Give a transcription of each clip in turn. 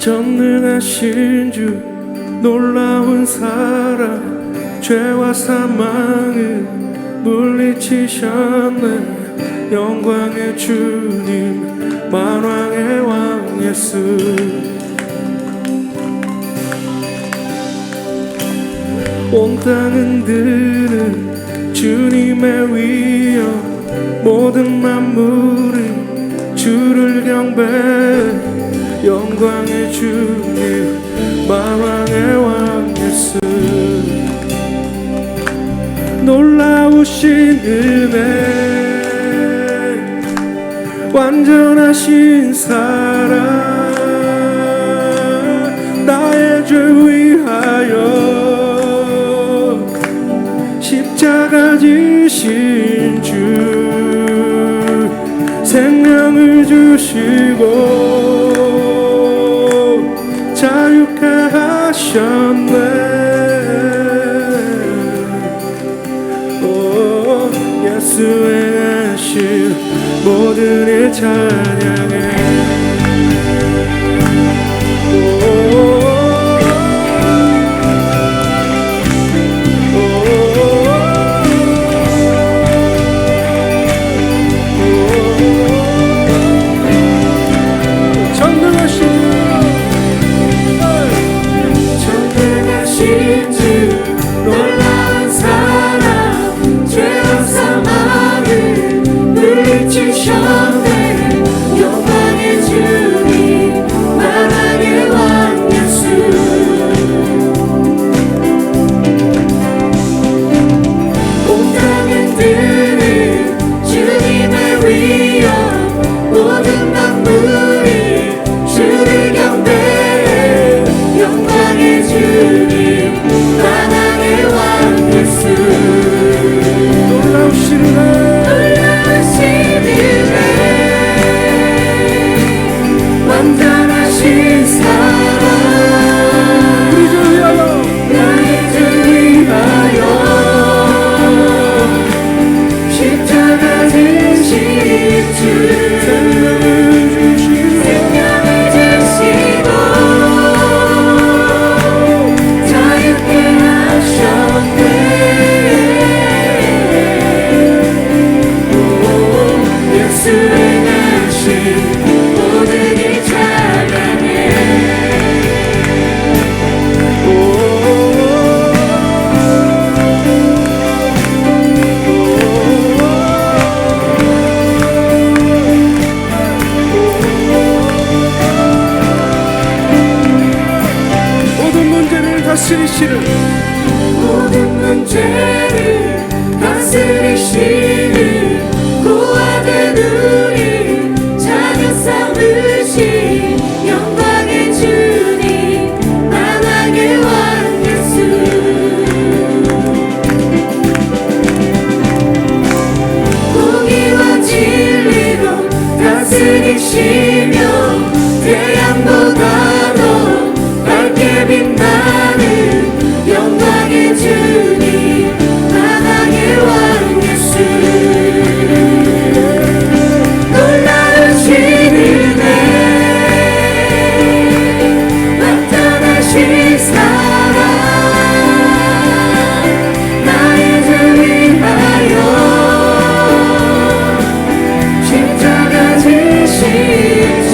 전능하신 주 놀라운 사랑 죄와 사망을 물리치셨네. 영광의 주님 만왕의 왕 예수. 온 땅은 드는 주님의 위엄 모든 만물이 주를 경배해. 영광의 주님 만왕의 왕 예수. 놀라우신 은혜 완전하신 사랑 나의 죄 위하여 십자가 지신 주 생명을 주시고 자유케 하셨네. 예수의 하신 모든 일 찬양해. 모든 문제를 다스리시는 구하된 우리 자녀 삼으신 영광의 주님 만왕의 왕 예수. 공의와 진리로 다스리시며 태양보다도 밝게 빛나는 영광의 주님 만왕의 왕 예수. 놀라우신 은혜 완전하신 사랑 나의 죄 위하여 십자가 지신 주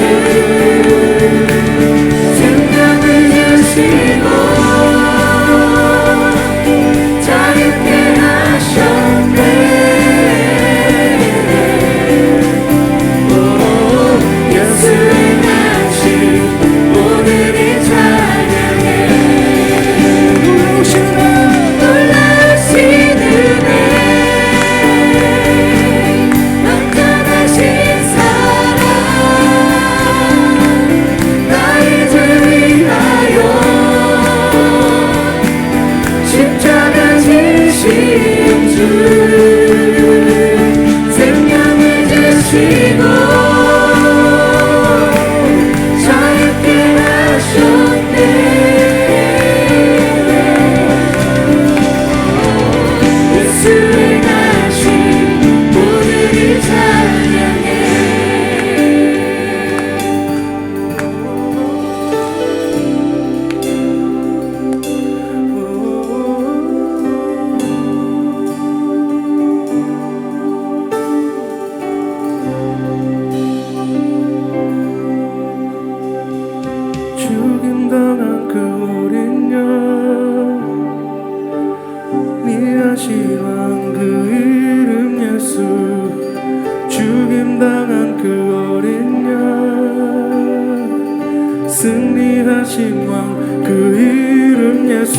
승리하신 왕 그 이름 예수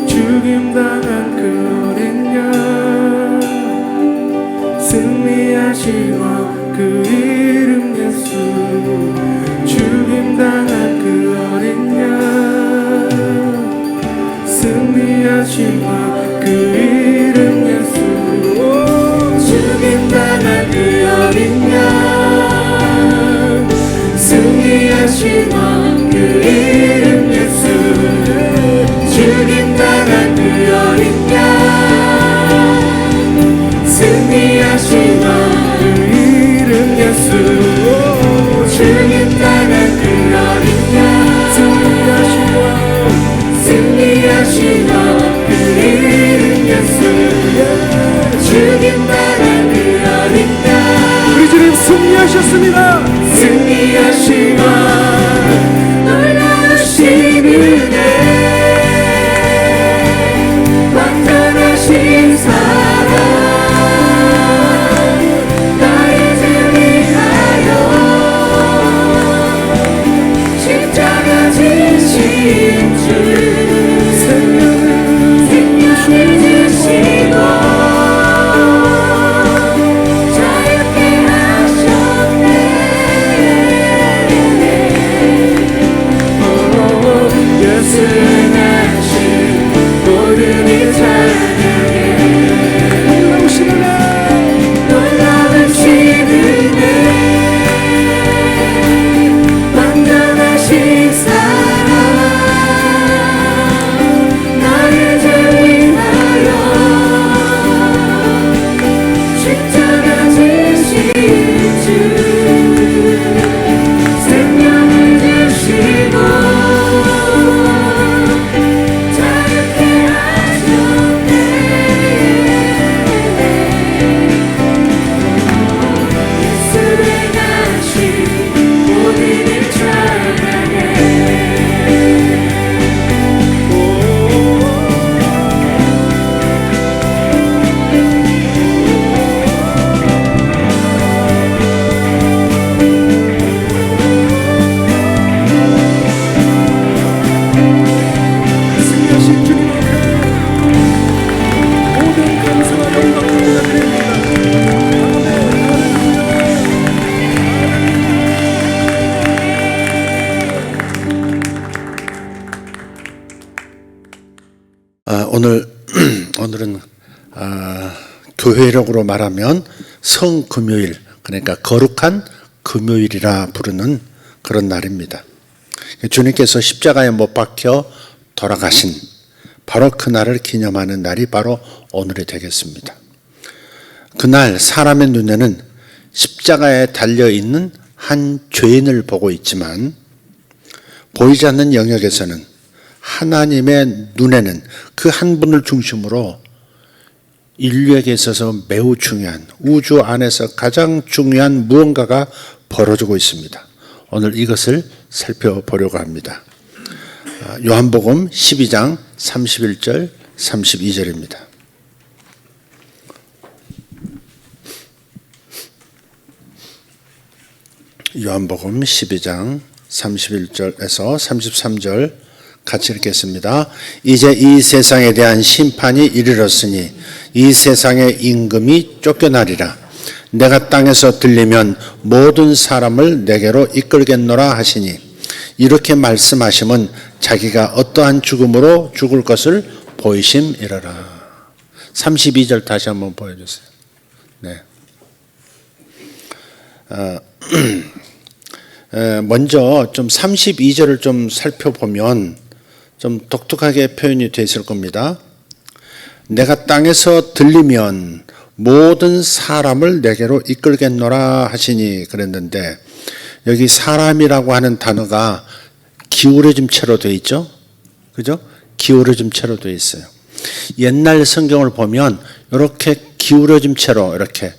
죽임당한 그 어린 양 승리하신 왕 그 이름 예수 죽임당한 그 어린 양 승리하신 왕 그 이름 예수 죽임당한 그 어린 양 승리하신 왕 그 이름 예수 죽임당한 그 어린 양 승리하신 왕 그 이름 예수 죽임당한 그 어린 양 승리하신 왕 그 이름 예수 죽임당한 그 어린 양 우리 주님 승리하셨습니다. 승리하신 왕 놀라우신 은혜 완전하신 사랑 나의 죄 위하여 십자가 지신 주 생명을 주시고 자유케 하셨네 예수하신 모든 이 찬양에 놀라우신 은혜 완전하신 사랑 나의 죄 위하여 십자가 지신 주 생명을 주시고 자유케 하셨네 예수의 가신 모든 일 찬양해 승리하신 주님 앞에 모든 감사와 영광을 드립니다. 오늘은 교회력으로 말하면 성금요일, 그러니까 거룩한 금요일이라 부르는 그런 날입니다. 주님께서 십자가에 못 박혀 돌아가신 바로 그날을 기념하는 날이 바로 오늘이 되겠습니다. 그날 사람의 눈에는 십자가에 달려있는 한 죄인을 보고 있지만 보이지 않는 영역에서는 하나님의 눈에는 그 한 분을 중심으로 인류에게 있어서 매우 중요한, 우주 안에서 가장 중요한 무언가가 벌어지고 있습니다. 오늘 이것을 살펴보려고 합니다. 요한복음 12장 31절 32절입니다. 요한복음 12장 31절에서 33절 같이 읽겠습니다. 이제 이 세상에 대한 심판이 이르렀으니 이 세상의 임금이 쫓겨나리라. 내가 땅에서 들리면 모든 사람을 내게로 이끌겠노라 하시니 이렇게 말씀하심은 자기가 어떠한 죽음으로 죽을 것을 보이심이라라. 32절 다시 한번 보여주세요. 네. 먼저 좀 32절을 좀 살펴보면 좀 독특하게 표현이 되어 있을 겁니다. 내가 땅에서 들리면 모든 사람을 내게로 이끌겠노라 하시니 그랬는데 여기 사람이라고 하는 단어가 기울어진 채로 되어 있죠. 그죠? 기울어진 채로 되어 있어요. 옛날 성경을 보면 이렇게 기울어진 채로 이렇게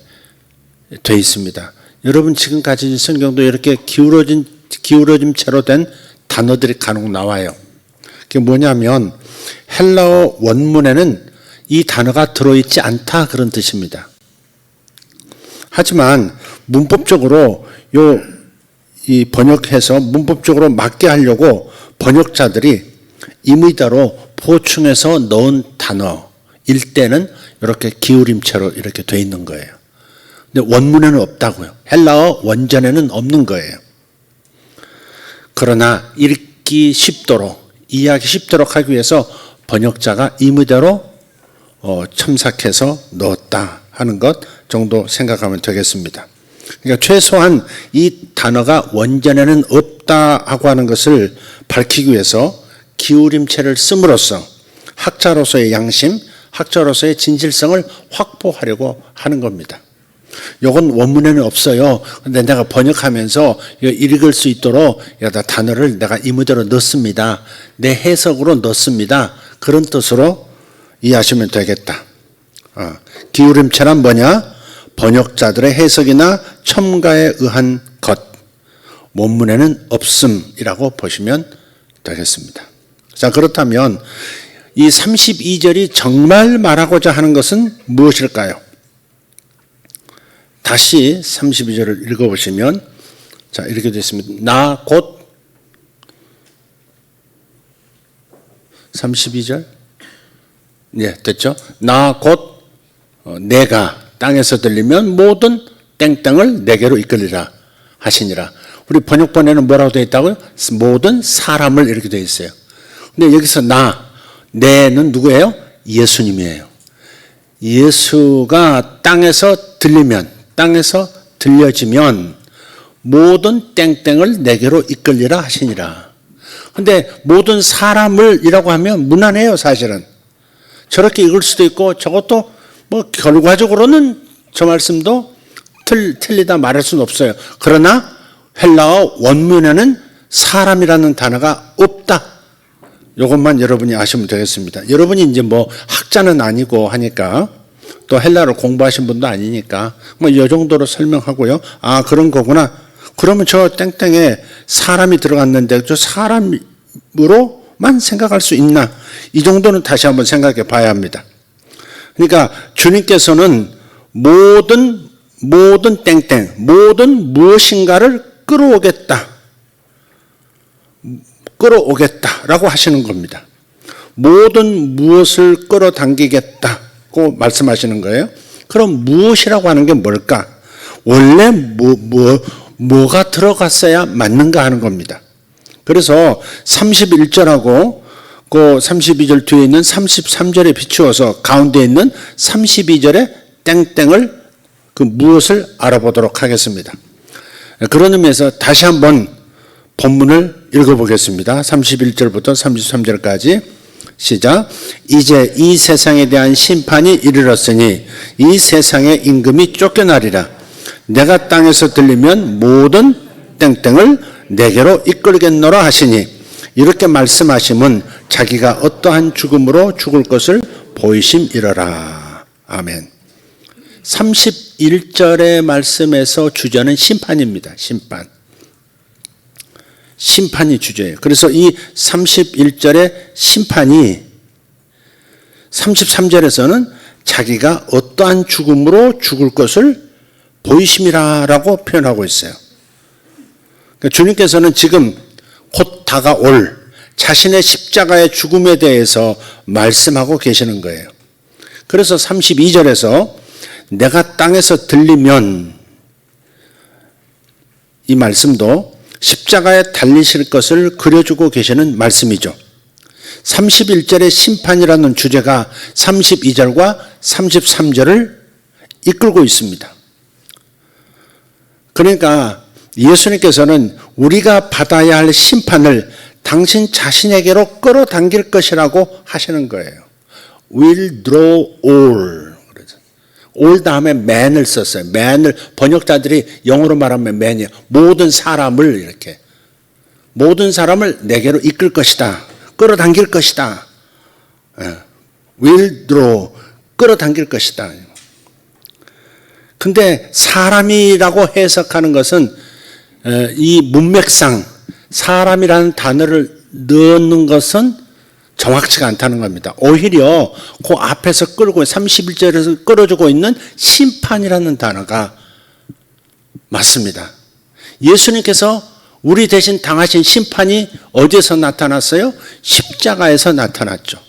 되어 있습니다. 여러분 지금 가진 성경도 이렇게 기울어진 채로 된 단어들이 간혹 나와요. 그게 뭐냐면 헬라어 원문에는 이 단어가 들어있지 않다 그런 뜻입니다. 하지만 문법적으로 이 번역해서 문법적으로 맞게 하려고 번역자들이 임의대로 보충해서 넣은 단어일 때는 이렇게 기울임체로 이렇게 돼 있는 거예요. 근데 원문에는 없다고요. 헬라어 원전에는 없는 거예요. 그러나 읽기 쉽도록, 이해하기 쉽도록 하기 위해서 번역자가 임의대로 첨삭해서 넣었다 하는 것 정도 생각하면 되겠습니다. 그러니까 최소한 이 단어가 원전에는 없다 하고 하는 것을 밝히기 위해서 기울임체를 씀으로써 학자로서의 양심, 학자로서의 진실성을 확보하려고 하는 겁니다. 이건 원문에는 없어요. 근데 내가 번역하면서 읽을 수 있도록 여기다 단어를 내가 임의대로 넣습니다. 내 해석으로 넣습니다. 그런 뜻으로 이해하시면 되겠다. 기울임체란 뭐냐? 번역자들의 해석이나 첨가에 의한 것, 원문에는 없음이라고 보시면 되겠습니다. 자, 그렇다면 이 32절이 정말 말하고자 하는 것은 무엇일까요? 다시 32절을 읽어보시면, 자, 이렇게 되어 있습니다. 나 곧 32절? 네, 됐죠? 나 곧 내가 땅에서 들리면 모든 땡땡을 내게로 이끌리라 하시니라. 우리 번역본에는 뭐라고 되어 있다고요? 모든 사람을 이렇게 되어 있어요. 근데 여기서 내는 누구예요? 예수님이에요. 예수가 땅에서 들리면, 땅에서 들려지면 모든 땡땡을 내게로 이끌리라 하시니라. 근데 모든 사람을 이라고 하면 무난해요, 사실은. 저렇게 읽을 수도 있고 저것도 뭐 결과적으로는 저 말씀도 틀리다 말할 수는 없어요. 그러나 헬라어 원문에는 사람이라는 단어가 없다. 이것만 여러분이 아시면 되겠습니다. 여러분이 이제 뭐 학자는 아니고 하니까, 또 헬라어를 공부하신 분도 아니니까 뭐 이 정도로 설명하고요. 아, 그런 거구나. 그러면 저 땡땡에 사람이 들어갔는데 저 사람으로만 생각할 수 있나? 이 정도는 다시 한번 생각해 봐야 합니다. 그러니까 주님께서는 모든 땡땡, 모든 무엇인가를 끌어오겠다라고 하시는 겁니다. 모든 무엇을 끌어당기겠다고 말씀하시는 거예요. 그럼 무엇이라고 하는 게 뭘까? 원래 뭐가 들어갔어야 맞는가 하는 겁니다. 그래서 31절하고 그 32절 뒤에 있는 33절에 비추어서 가운데 있는 32절의 땡땡을 그 무엇을 알아보도록 하겠습니다. 그런 의미에서 다시 한번 본문을 읽어보겠습니다. 31절부터 33절까지 시작. 이제 이 세상에 대한 심판이 이르렀으니 이 세상의 임금이 쫓겨나리라. 내가 땅에서 들리면 모든 땡땡을 내게로 이끌겠노라 하시니, 이렇게 말씀하심은 자기가 어떠한 죽음으로 죽을 것을 보이심이러라. 아멘. 31절의 말씀에서 주제는 심판입니다. 심판이 주제예요. 그래서 이 31절의 심판이 33절에서는 자기가 어떠한 죽음으로 죽을 것을 보이심이라라고 표현하고 있어요. 그러니까 주님께서는 지금 곧 다가올 자신의 십자가의 죽음에 대해서 말씀하고 계시는 거예요. 그래서 32절에서 내가 땅에서 들리면, 이 말씀도 십자가에 달리실 것을 그려주고 계시는 말씀이죠. 31절의 심판이라는 주제가 32절과 33절을 이끌고 있습니다. 그러니까 예수님께서는 우리가 받아야 할 심판을 당신 자신에게로 끌어당길 것이라고 하시는 거예요. will draw all. all 다음에 man을 썼어요. man을 번역자들이 영어로 말하면 man이에요. 모든 사람을 이렇게. 모든 사람을 내게로 이끌 것이다. 끌어당길 것이다. will draw. 끌어당길 것이다. 근데 사람이라고 해석하는 것은 이 문맥상 사람이라는 단어를 넣는 것은 정확치가 않다는 겁니다. 오히려 그 앞에서 끌고 31절에서 끌어주고 있는 심판이라는 단어가 맞습니다. 예수님께서 우리 대신 당하신 심판이 어디에서 나타났어요? 십자가에서 나타났죠.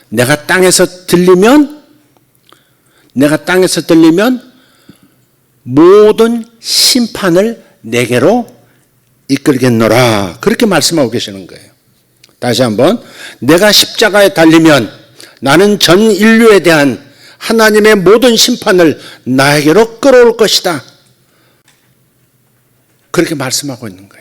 내가 땅에서 들리면 모든 심판을 내게로 이끌겠노라. 그렇게 말씀하고 계시는 거예요. 다시 한번, 내가 십자가에 달리면 나는 전 인류에 대한 하나님의 모든 심판을 나에게로 끌어올 것이다. 그렇게 말씀하고 있는 거예요.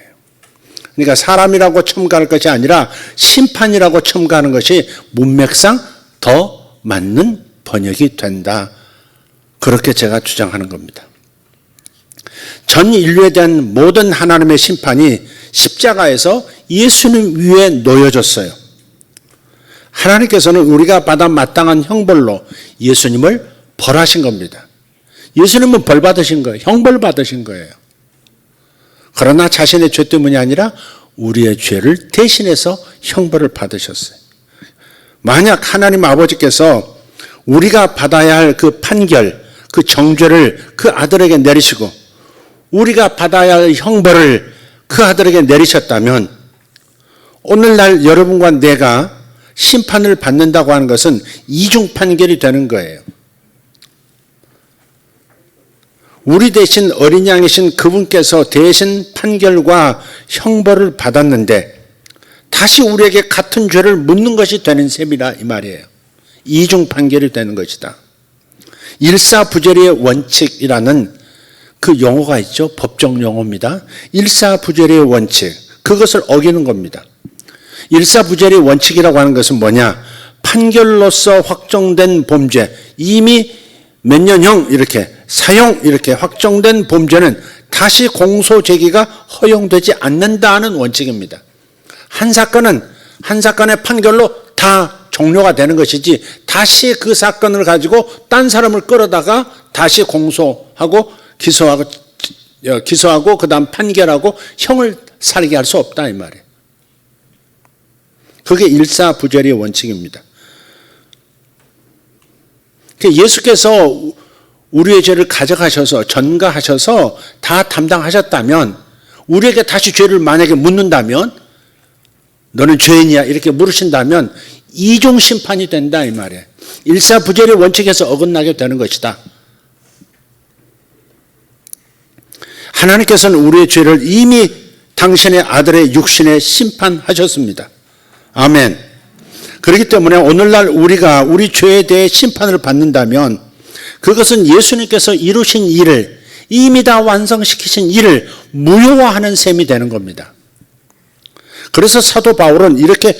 그러니까 사람이라고 첨가할 것이 아니라 심판이라고 첨가하는 것이 문맥상 더 맞는 번역이 된다. 그렇게 제가 주장하는 겁니다. 전 인류에 대한 모든 하나님의 심판이 십자가에서 예수님 위에 놓여졌어요. 하나님께서는 우리가 받아 마땅한 형벌로 예수님을 벌하신 겁니다. 예수님은 벌 받으신 거예요. 형벌 받으신 거예요. 그러나 자신의 죄 때문이 아니라 우리의 죄를 대신해서 형벌을 받으셨어요. 만약 하나님 아버지께서 우리가 받아야 할 그 판결, 그 정죄를 그 아들에게 내리시고 우리가 받아야 할 형벌을 그 아들에게 내리셨다면 오늘날 여러분과 내가 심판을 받는다고 하는 것은 이중 판결이 되는 거예요. 우리 대신 어린 양이신 그분께서 대신 판결과 형벌을 받았는데 다시 우리에게 같은 죄를 묻는 것이 되는 셈이라 이 말이에요. 이중 판결이 되는 것이다. 일사부재리의 원칙이라는 그 용어가 있죠. 법정 용어입니다. 일사부재리의 원칙. 그것을 어기는 겁니다. 일사부재리의 원칙이라고 하는 것은 뭐냐? 판결로서 확정된 범죄, 이미 몇 년형 이렇게 사형 이렇게 확정된 범죄는 다시 공소 제기가 허용되지 않는다는 원칙입니다. 한 사건의 판결로 다 종료가 되는 것이지 다시 그 사건을 가지고 딴 사람을 끌어다가 다시 공소하고 기소하고 그다음 판결하고 형을 살게 할 수 없다 이 말이에요. 그게 일사부재리의 원칙입니다. 예수께서 우리의 죄를 가져가셔서 전가하셔서 다 담당하셨다면 우리에게 다시 죄를 만약에 묻는다면 너는 죄인이야 이렇게 물으신다면 이중 심판이 된다 이 말이에요. 일사부재리 원칙에서 어긋나게 되는 것이다. 하나님께서는 우리의 죄를 이미 당신의 아들의 육신에 심판하셨습니다. 아멘. 그렇기 때문에 오늘날 우리가 우리 죄에 대해 심판을 받는다면 그것은 예수님께서 이루신 일을 이미 다 완성시키신 일을 무효화하는 셈이 되는 겁니다. 그래서 사도 바울은 이렇게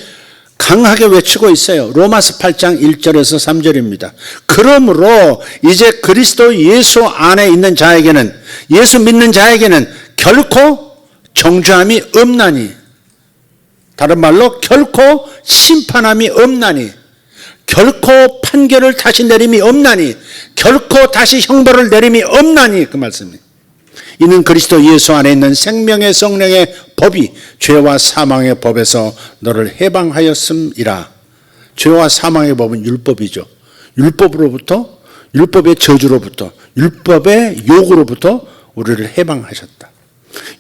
강하게 외치고 있어요. 로마서 8장 1절에서 3절입니다. 그러므로 이제 그리스도 예수 안에 있는 자에게는 예수 믿는 자에게는 결코 정죄함이 없나니 다른 말로 결코 심판함이 없나니 결코 판결을 다시 내림이 없나니 결코 다시 형벌을 내림이 없나니 그 말씀입니다. 이는 그리스도 예수 안에 있는 생명의 성령의 법이 죄와 사망의 법에서 너를 해방하였음이라. 죄와 사망의 법은 율법이죠. 율법으로부터 율법의 저주로부터 율법의 욕으로부터 우리를 해방하셨다.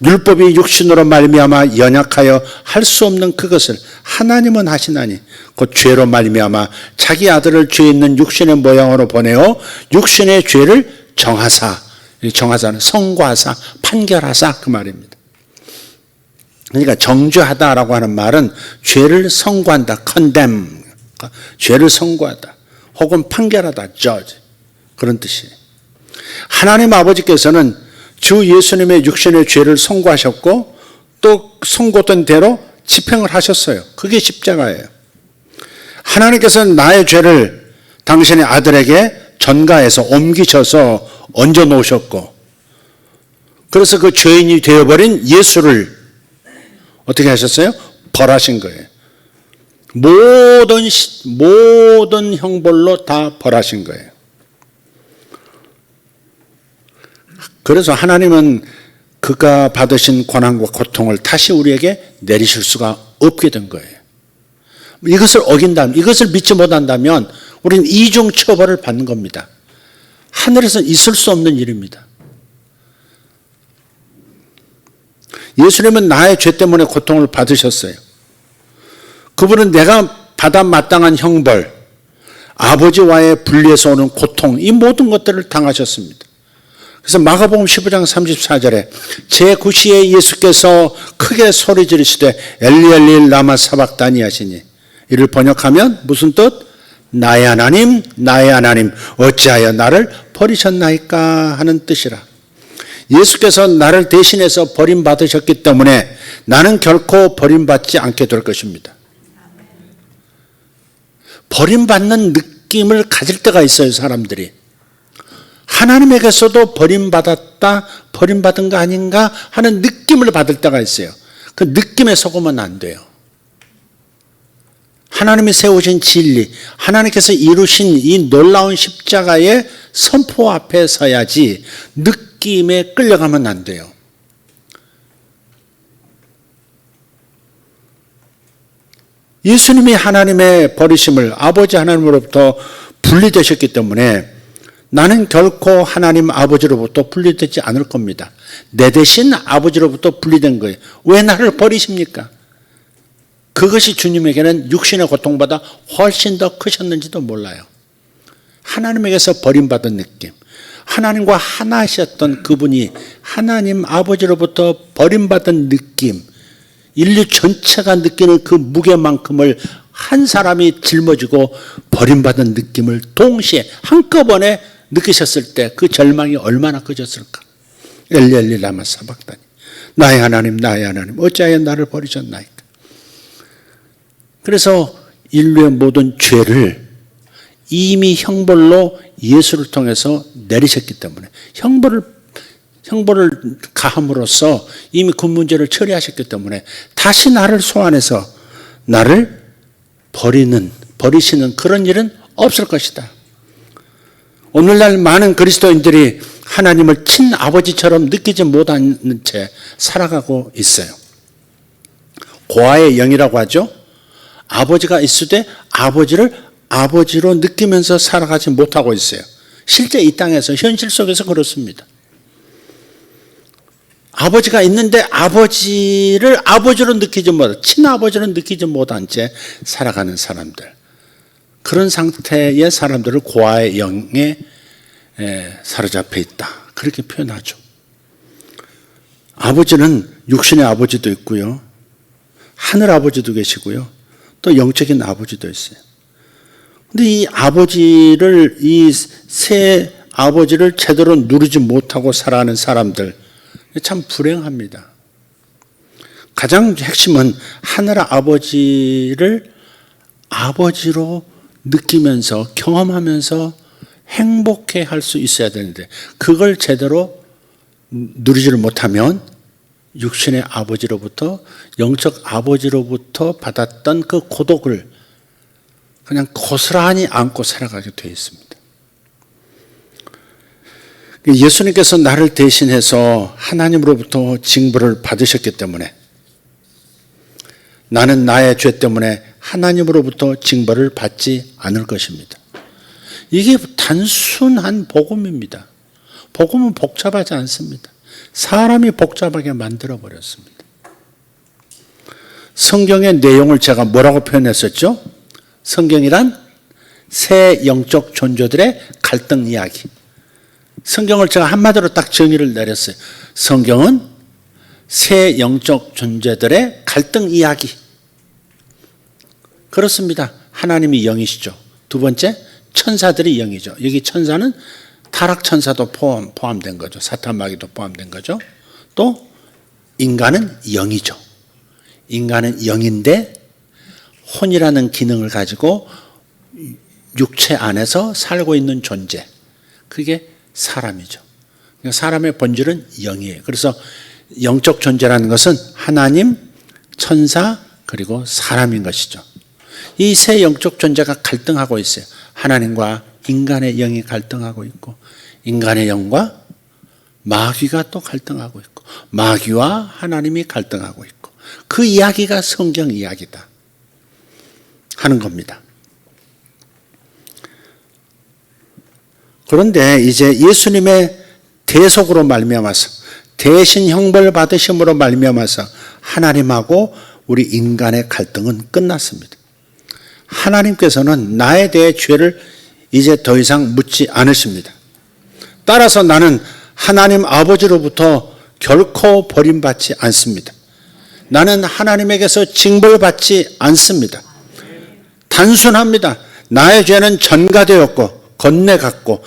율법이 육신으로 말미암아 연약하여 할 수 없는 그것을 하나님은 하시나니 곧 죄로 말미암아 자기 아들을 죄 있는 육신의 모양으로 보내어 육신의 죄를 정하사는 성과하사 판결하사 그 말입니다. 그러니까 정죄하다라고 하는 말은 죄를 선고한다, condemn, 죄를 선고하다, 혹은 판결하다, judge 그런 뜻이에요. 하나님 아버지께서는 주 예수님의 육신의 죄를 선고하셨고 또 선고된 대로 집행을 하셨어요. 그게 십자가예요. 하나님께서는 나의 죄를 당신의 아들에게 전가해서 옮기셔서 얹어 놓으셨고 그래서 그 죄인이 되어버린 예수를 어떻게 하셨어요? 벌하신 거예요. 모든 형벌로 다 벌하신 거예요. 그래서 하나님은 그가 받으신 고난과 고통을 다시 우리에게 내리실 수가 없게 된 거예요. 이것을 어긴다면, 이것을 믿지 못한다면 우리는 이중 처벌을 받는 겁니다. 하늘에서 있을 수 없는 일입니다. 예수님은 나의 죄 때문에 고통을 받으셨어요. 그분은 내가 받아 마땅한 형벌, 아버지와의 분리에서 오는 고통, 이 모든 것들을 당하셨습니다. 그래서 마가복음 15장 34절에 제9시에 예수께서 크게 소리 지르시되 엘리 엘리 라마 사박다니 하시니, 이를 번역하면 무슨 뜻? 나의 하나님 나의 하나님 어찌하여 나를 버리셨나이까 하는 뜻이라. 예수께서 나를 대신해서 버림받으셨기 때문에 나는 결코 버림받지 않게 될 것입니다. 버림받는 느낌을 가질 때가 있어요, 사람들이. 하나님에게서도 버림받았다, 버림받은 거 아닌가 하는 느낌을 받을 때가 있어요. 그 느낌에 속으면 안 돼요. 하나님이 세우신 진리, 하나님께서 이루신 이 놀라운 십자가의 선포 앞에 서야지 느낌에 끌려가면 안 돼요. 예수님이 하나님의 버리심을 아버지 하나님으로부터 분리되셨기 때문에 나는 결코 하나님 아버지로부터 분리되지 않을 겁니다. 내 대신 아버지로부터 분리된 거예요. 왜 나를 버리십니까? 그것이 주님에게는 육신의 고통보다 훨씬 더 크셨는지도 몰라요. 하나님에게서 버림받은 느낌, 하나님과 하나셨던 그분이 하나님 아버지로부터 버림받은 느낌, 인류 전체가 느끼는 그 무게만큼을 한 사람이 짊어지고 버림받은 느낌을 동시에 한꺼번에 느끼셨을 때 그 절망이 얼마나 커졌을까. 엘리 엘리 라마 사박다니 나의 하나님 나의 하나님 어찌하여 나를 버리셨나이까. 그래서 인류의 모든 죄를 이미 형벌로 예수를 통해서 내리셨기 때문에 형벌을 가함으로써 이미 그 문제를 처리하셨기 때문에 다시 나를 소환해서 나를 버리시는 그런 일은 없을 것이다. 오늘날 많은 그리스도인들이 하나님을 친아버지처럼 느끼지 못하는 채 살아가고 있어요. 고아의 영이라고 하죠. 아버지가 있으되 아버지를 아버지로 느끼면서 살아가지 못하고 있어요. 실제 이 땅에서 현실 속에서 그렇습니다. 아버지가 있는데 아버지를 아버지로 느끼지 못한, 친아버지로 느끼지 못한 채 살아가는 사람들, 그런 상태의 사람들을 고아의 영에 사로잡혀 있다, 그렇게 표현하죠. 아버지는 육신의 아버지도 있고요, 하늘 아버지도 계시고요, 또 영적인 아버지도 있어요. 근데 이 아버지를, 이 새 아버지를 제대로 누리지 못하고 살아가는 사람들 참 불행합니다. 가장 핵심은 하늘 아버지를 아버지로 느끼면서 경험하면서 행복해 할 수 있어야 되는데 그걸 제대로 누리지를 못하면 육신의 아버지로부터, 영적 아버지로부터 받았던 그 고독을 그냥 고스란히 안고 살아가게 되어 있습니다. 예수님께서 나를 대신해서 하나님으로부터 징벌을 받으셨기 때문에 나는 나의 죄 때문에 하나님으로부터 징벌을 받지 않을 것입니다. 이게 단순한 복음입니다. 복음은 복잡하지 않습니다. 사람이 복잡하게 만들어버렸습니다. 성경의 내용을 제가 뭐라고 표현했었죠? 성경이란 새 영적 존재들의 갈등 이야기. 성경을 제가 한마디로 딱 정의를 내렸어요. 성경은 새 영적 존재들의 갈등 이야기. 그렇습니다. 하나님이 영이시죠. 두 번째, 천사들이 영이죠. 여기 천사는 타락천사도 포함된 거죠. 사탄마귀도 포함된 거죠. 또 인간은 영이죠. 인간은 영인데 혼이라는 기능을 가지고 육체 안에서 살고 있는 존재, 그게 사람이죠. 사람의 본질은 영이에요. 그래서 영적 존재라는 것은 하나님, 천사, 그리고 사람인 것이죠. 이 세 영적 존재가 갈등하고 있어요. 하나님과 인간의 영이 갈등하고 있고, 인간의 영과 마귀가 또 갈등하고 있고, 마귀와 하나님이 갈등하고 있고, 그 이야기가 성경 이야기다 하는 겁니다. 그런데 이제 예수님의 대속으로 말미암아서 대신 형벌 받으심으로 말미암아서 하나님하고 우리 인간의 갈등은 끝났습니다. 하나님께서는 나에 대해 죄를 이제 더 이상 묻지 않으십니다. 따라서 나는 하나님 아버지로부터 결코 버림받지 않습니다. 나는 하나님에게서 징벌받지 않습니다. 단순합니다. 나의 죄는 전가되었고 건네갔고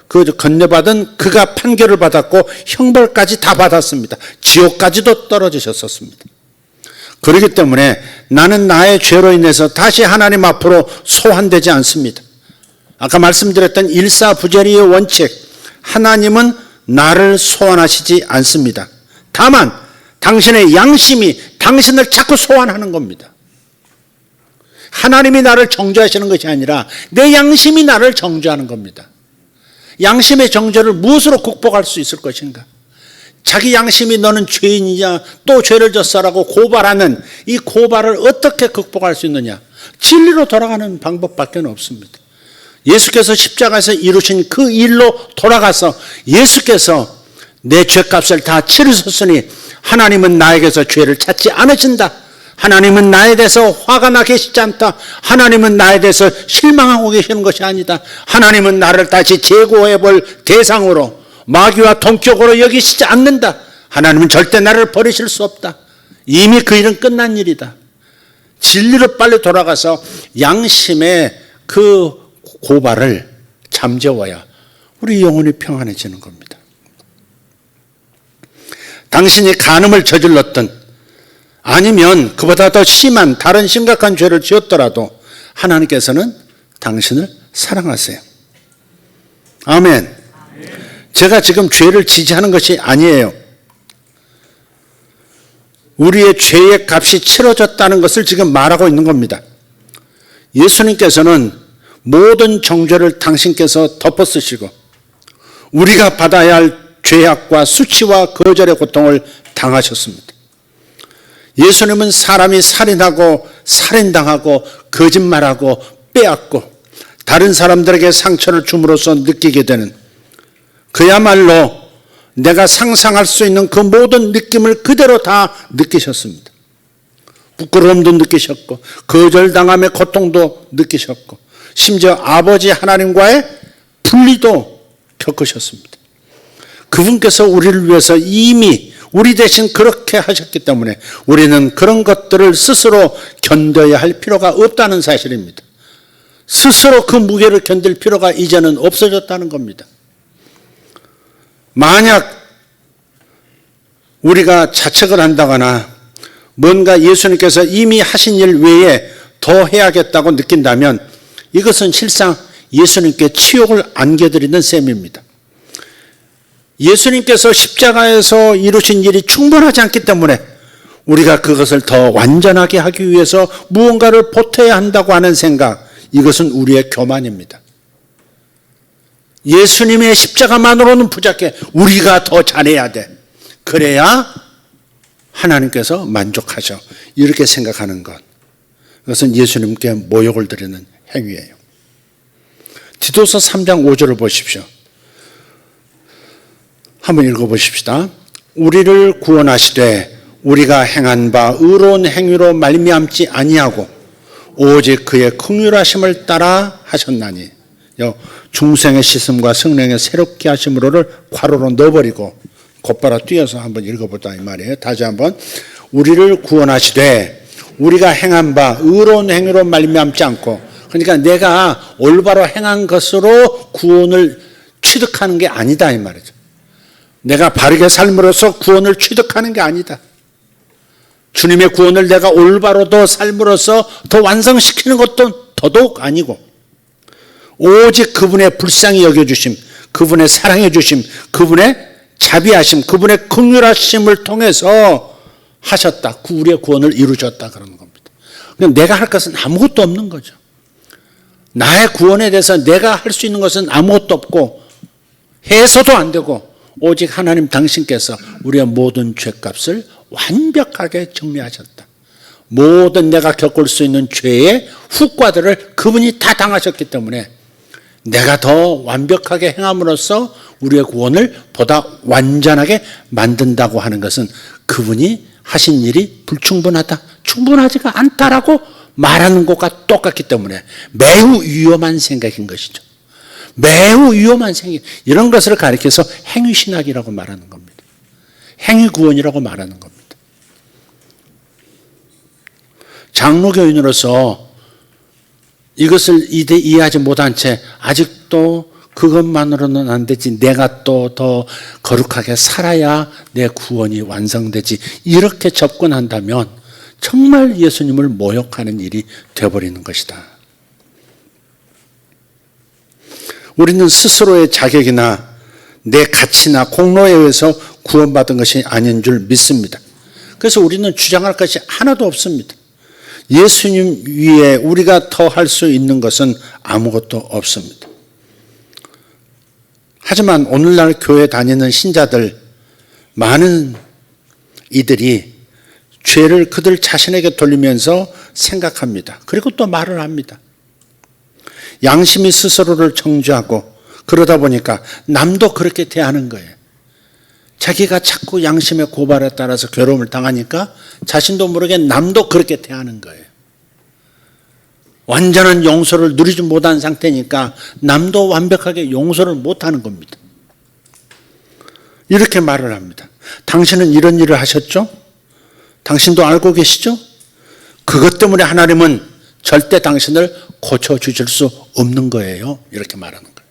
그 건네받은 그가 판결을 받았고 형벌까지 다 받았습니다. 지옥까지도 떨어지셨었습니다. 그렇기 때문에 나는 나의 죄로 인해서 다시 하나님 앞으로 소환되지 않습니다. 아까 말씀드렸던 일사부재리의 원칙, 하나님은 나를 소환하시지 않습니다. 다만 당신의 양심이 당신을 자꾸 소환하는 겁니다. 하나님이 나를 정죄하시는 것이 아니라 내 양심이 나를 정죄하는 겁니다. 양심의 정죄를 무엇으로 극복할 수 있을 것인가? 자기 양심이 너는 죄인이냐 또 죄를 졌어라고 고발하는 이 고발을 어떻게 극복할 수 있느냐? 진리로 돌아가는 방법밖에 없습니다. 예수께서 십자가에서 이루신 그 일로 돌아가서 예수께서 내 죄값을 다 치르셨으니 하나님은 나에게서 죄를 찾지 않으신다. 하나님은 나에 대해서 화가 나 계시지 않다. 하나님은 나에 대해서 실망하고 계시는 것이 아니다. 하나님은 나를 다시 재고해 볼 대상으로 마귀와 동격으로 여기시지 않는다. 하나님은 절대 나를 버리실 수 없다. 이미 그 일은 끝난 일이다. 진리로 빨리 돌아가서 양심의 그 고발을 잠재워야 우리 영혼이 평안해지는 겁니다. 당신이 간음을 저질렀던 아니면 그보다 더 심한 다른 심각한 죄를 지었더라도 하나님께서는 당신을 사랑하세요. 아멘. 제가 지금 죄를 지지하는 것이 아니에요. 우리의 죄의 값이 치러졌다는 것을 지금 말하고 있는 겁니다. 예수님께서는 모든 정죄를 당신께서 덮어쓰시고 우리가 받아야 할 죄악과 수치와 거절의 고통을 당하셨습니다. 예수님은 사람이 살인하고 살인당하고 거짓말하고 빼앗고 다른 사람들에게 상처를 줌으로써 느끼게 되는 그야말로 내가 상상할 수 있는 그 모든 느낌을 그대로 다 느끼셨습니다. 부끄러움도 느끼셨고 거절당함의 고통도 느끼셨고 심지어 아버지 하나님과의 분리도 겪으셨습니다. 그분께서 우리를 위해서 이미 우리 대신 그렇게 하셨기 때문에 우리는 그런 것들을 스스로 견뎌야 할 필요가 없다는 사실입니다. 스스로 그 무게를 견딜 필요가 이제는 없어졌다는 겁니다. 만약 우리가 자책을 한다거나 뭔가 예수님께서 이미 하신 일 외에 더 해야겠다고 느낀다면 이것은 실상 예수님께 치욕을 안겨드리는 셈입니다. 예수님께서 십자가에서 이루신 일이 충분하지 않기 때문에 우리가 그것을 더 완전하게 하기 위해서 무언가를 보태야 한다고 하는 생각, 이것은 우리의 교만입니다. 예수님의 십자가만으로는 부족해. 우리가 더 잘해야 돼. 그래야 하나님께서 만족하셔. 이렇게 생각하는 것. 그것은 예수님께 모욕을 드리는 행위예요. 디도서 3장 5절을 보십시오. 한번 읽어보십시다. 우리를 구원하시되 우리가 행한 바 의로운 행위로 말미암지 아니하고 오직 그의 긍휼하심을 따라 하셨나니 중생의 씻음과 성령의 새롭게 하심으로를 괄호로 넣어버리고 곧바로 뛰어서 한번 읽어보자 이 말이에요. 다시 한번 우리를 구원하시되 우리가 행한 바 의로운 행위로 말미암지 않고, 그러니까 내가 올바로 행한 것으로 구원을 취득하는 게 아니다 이 말이죠. 내가 바르게 삶으로써 구원을 취득하는 게 아니다. 주님의 구원을 내가 올바로 더 삶으로써 더 완성시키는 것도 더더욱 아니고 오직 그분의 불쌍히 여겨주심, 그분의 사랑해 주심, 그분의 자비하심, 그분의 긍휼하심을 통해서 하셨다. 우리의 구원을 이루셨다 그러는 겁니다. 그러니까 내가 할 것은 아무것도 없는 거죠. 나의 구원에 대해서 내가 할 수 있는 것은 아무것도 없고 해서도 안 되고 오직 하나님 당신께서 우리의 모든 죄값을 완벽하게 정리하셨다. 모든 내가 겪을 수 있는 죄의 후과들을 그분이 다 당하셨기 때문에 내가 더 완벽하게 행함으로써 우리의 구원을 보다 완전하게 만든다고 하는 것은 그분이 하신 일이 불충분하다, 충분하지가 않다라고 말하는 것과 똑같기 때문에 매우 위험한 생각인 것이죠. 매우 위험한 생각. 이런 것을 가리켜서 행위신학이라고 말하는 겁니다. 행위구원이라고 말하는 겁니다. 장로교인으로서 이것을 이해하지 못한 채 아직도 그것만으로는 안 되지, 내가 또 더 거룩하게 살아야 내 구원이 완성되지, 이렇게 접근한다면 정말 예수님을 모욕하는 일이 되어버리는 것이다. 우리는 스스로의 자격이나 내 가치나 공로에 의해서 구원받은 것이 아닌 줄 믿습니다. 그래서 우리는 주장할 것이 하나도 없습니다. 예수님 위에 우리가 더 할 수 있는 것은 아무것도 없습니다. 하지만 오늘날 교회 다니는 신자들, 많은 이들이 죄를 그들 자신에게 돌리면서 생각합니다. 그리고 또 말을 합니다. 양심이 스스로를 정죄하고 그러다 보니까 남도 그렇게 대하는 거예요. 자기가 자꾸 양심의 고발에 따라서 괴로움을 당하니까 자신도 모르게 남도 그렇게 대하는 거예요. 완전한 용서를 누리지 못한 상태니까 남도 완벽하게 용서를 못하는 겁니다. 이렇게 말을 합니다. 당신은 이런 일을 하셨죠? 당신도 알고 계시죠? 그것 때문에 하나님은 절대 당신을 고쳐주실 수 없는 거예요. 이렇게 말하는 거예요.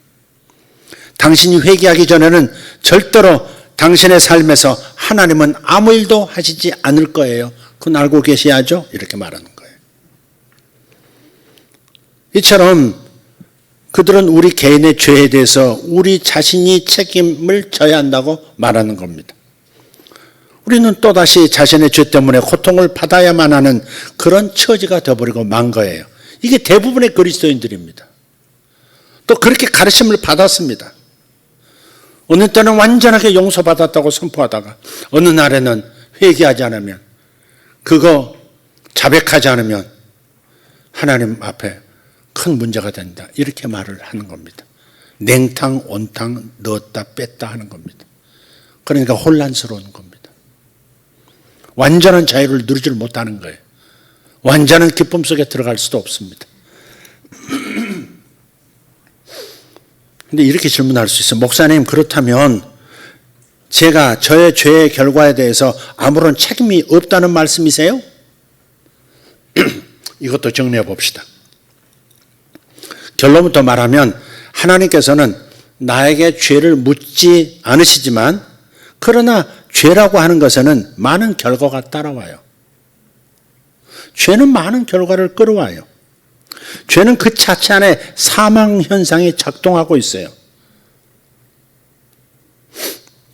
당신이 회개하기 전에는 절대로 당신의 삶에서 하나님은 아무 일도 하시지 않을 거예요. 그건 알고 계셔야죠. 이렇게 말하는 거예요. 이처럼 그들은 우리 개인의 죄에 대해서 우리 자신이 책임을 져야 한다고 말하는 겁니다. 우리는 또다시 자신의 죄 때문에 고통을 받아야만 하는 그런 처지가 되어버리고 만 거예요. 이게 대부분의 그리스도인들입니다. 또 그렇게 가르침을 받았습니다. 어느 때는 완전하게 용서받았다고 선포하다가 어느 날에는 회개하지 않으면, 그거 자백하지 않으면 하나님 앞에 큰 문제가 된다, 이렇게 말을 하는 겁니다. 냉탕 온탕 넣었다 뺐다 하는 겁니다. 그러니까 혼란스러운 겁니다. 완전한 자유를 누리지 못하는 거예요. 완전한 기쁨 속에 들어갈 수도 없습니다. 근데 이렇게 질문할 수 있어요. 목사님, 그렇다면 제가 저의 죄의 결과에 대해서 아무런 책임이 없다는 말씀이세요? 이것도 정리해 봅시다. 결론부터 말하면 하나님께서는 나에게 죄를 묻지 않으시지만, 그러나 죄라고 하는 것에는 많은 결과가 따라와요. 죄는 많은 결과를 끌어와요. 죄는 그 자체 안에 사망 현상이 작동하고 있어요.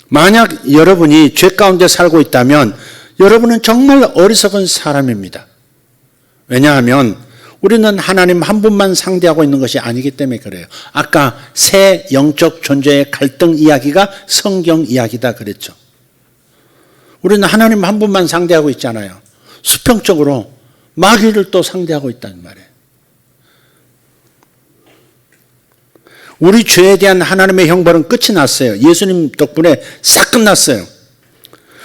만약 여러분이 죄 가운데 살고 있다면 여러분은 정말 어리석은 사람입니다. 왜냐하면 우리는 하나님 한 분만 상대하고 있는 것이 아니기 때문에 그래요. 아까 새 영적 존재의 갈등 이야기가 성경 이야기다 그랬죠. 우리는 하나님 한 분만 상대하고 있잖아요. 수평적으로 마귀를 또 상대하고 있다는 말이에요. 우리 죄에 대한 하나님의 형벌은 끝이 났어요. 예수님 덕분에 싹 끝났어요.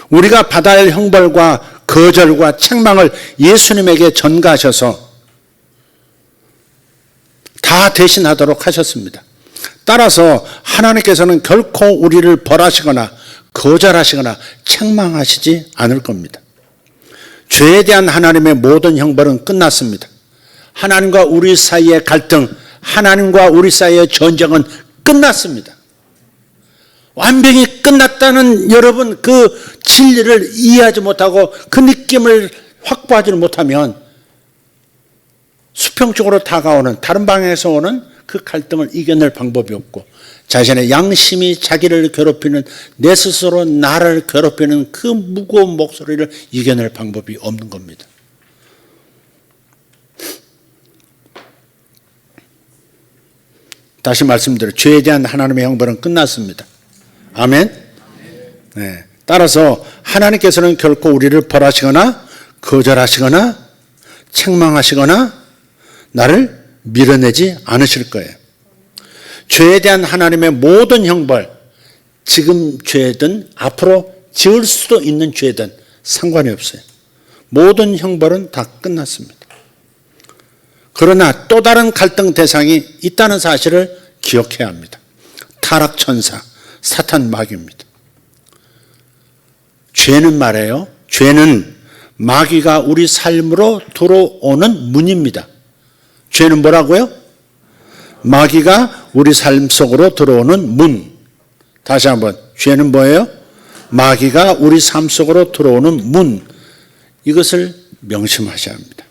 우리가 받아야 할 형벌과 거절과 책망을 예수님에게 전가하셔서 다 대신하도록 하셨습니다. 따라서 하나님께서는 결코 우리를 벌하시거나 거절하시거나 책망하시지 않을 겁니다. 죄에 대한 하나님의 모든 형벌은 끝났습니다. 하나님과 우리 사이의 갈등, 하나님과 우리 사이의 전쟁은 끝났습니다. 완벽히 끝났다는 여러분 그 진리를 이해하지 못하고 그 느낌을 확보하지 못하면 수평적으로 다가오는 다른 방향에서 오는 그 갈등을 이겨낼 방법이 없고, 자신의 양심이 자기를 괴롭히는, 내 스스로 나를 괴롭히는 그 무거운 목소리를 이겨낼 방법이 없는 겁니다. 다시 말씀드려요. 죄에 대한 하나님의 형벌은 끝났습니다. 아멘? 네. 따라서 하나님께서는 결코 우리를 벌하시거나 거절하시거나 책망하시거나 나를 밀어내지 않으실 거예요. 죄에 대한 하나님의 모든 형벌, 지금 죄든 앞으로 지을 수도 있는 죄든 상관이 없어요. 모든 형벌은 다 끝났습니다. 그러나 또 다른 갈등 대상이 있다는 사실을 기억해야 합니다. 타락천사, 사탄 마귀입니다. 죄는 말이에요. 죄는 마귀가 우리 삶으로 들어오는 문입니다. 죄는 뭐라고요? 마귀가 우리 삶 속으로 들어오는 문. 다시 한번, 죄는 뭐예요? 마귀가 우리 삶 속으로 들어오는 문. 이것을 명심하셔야 합니다.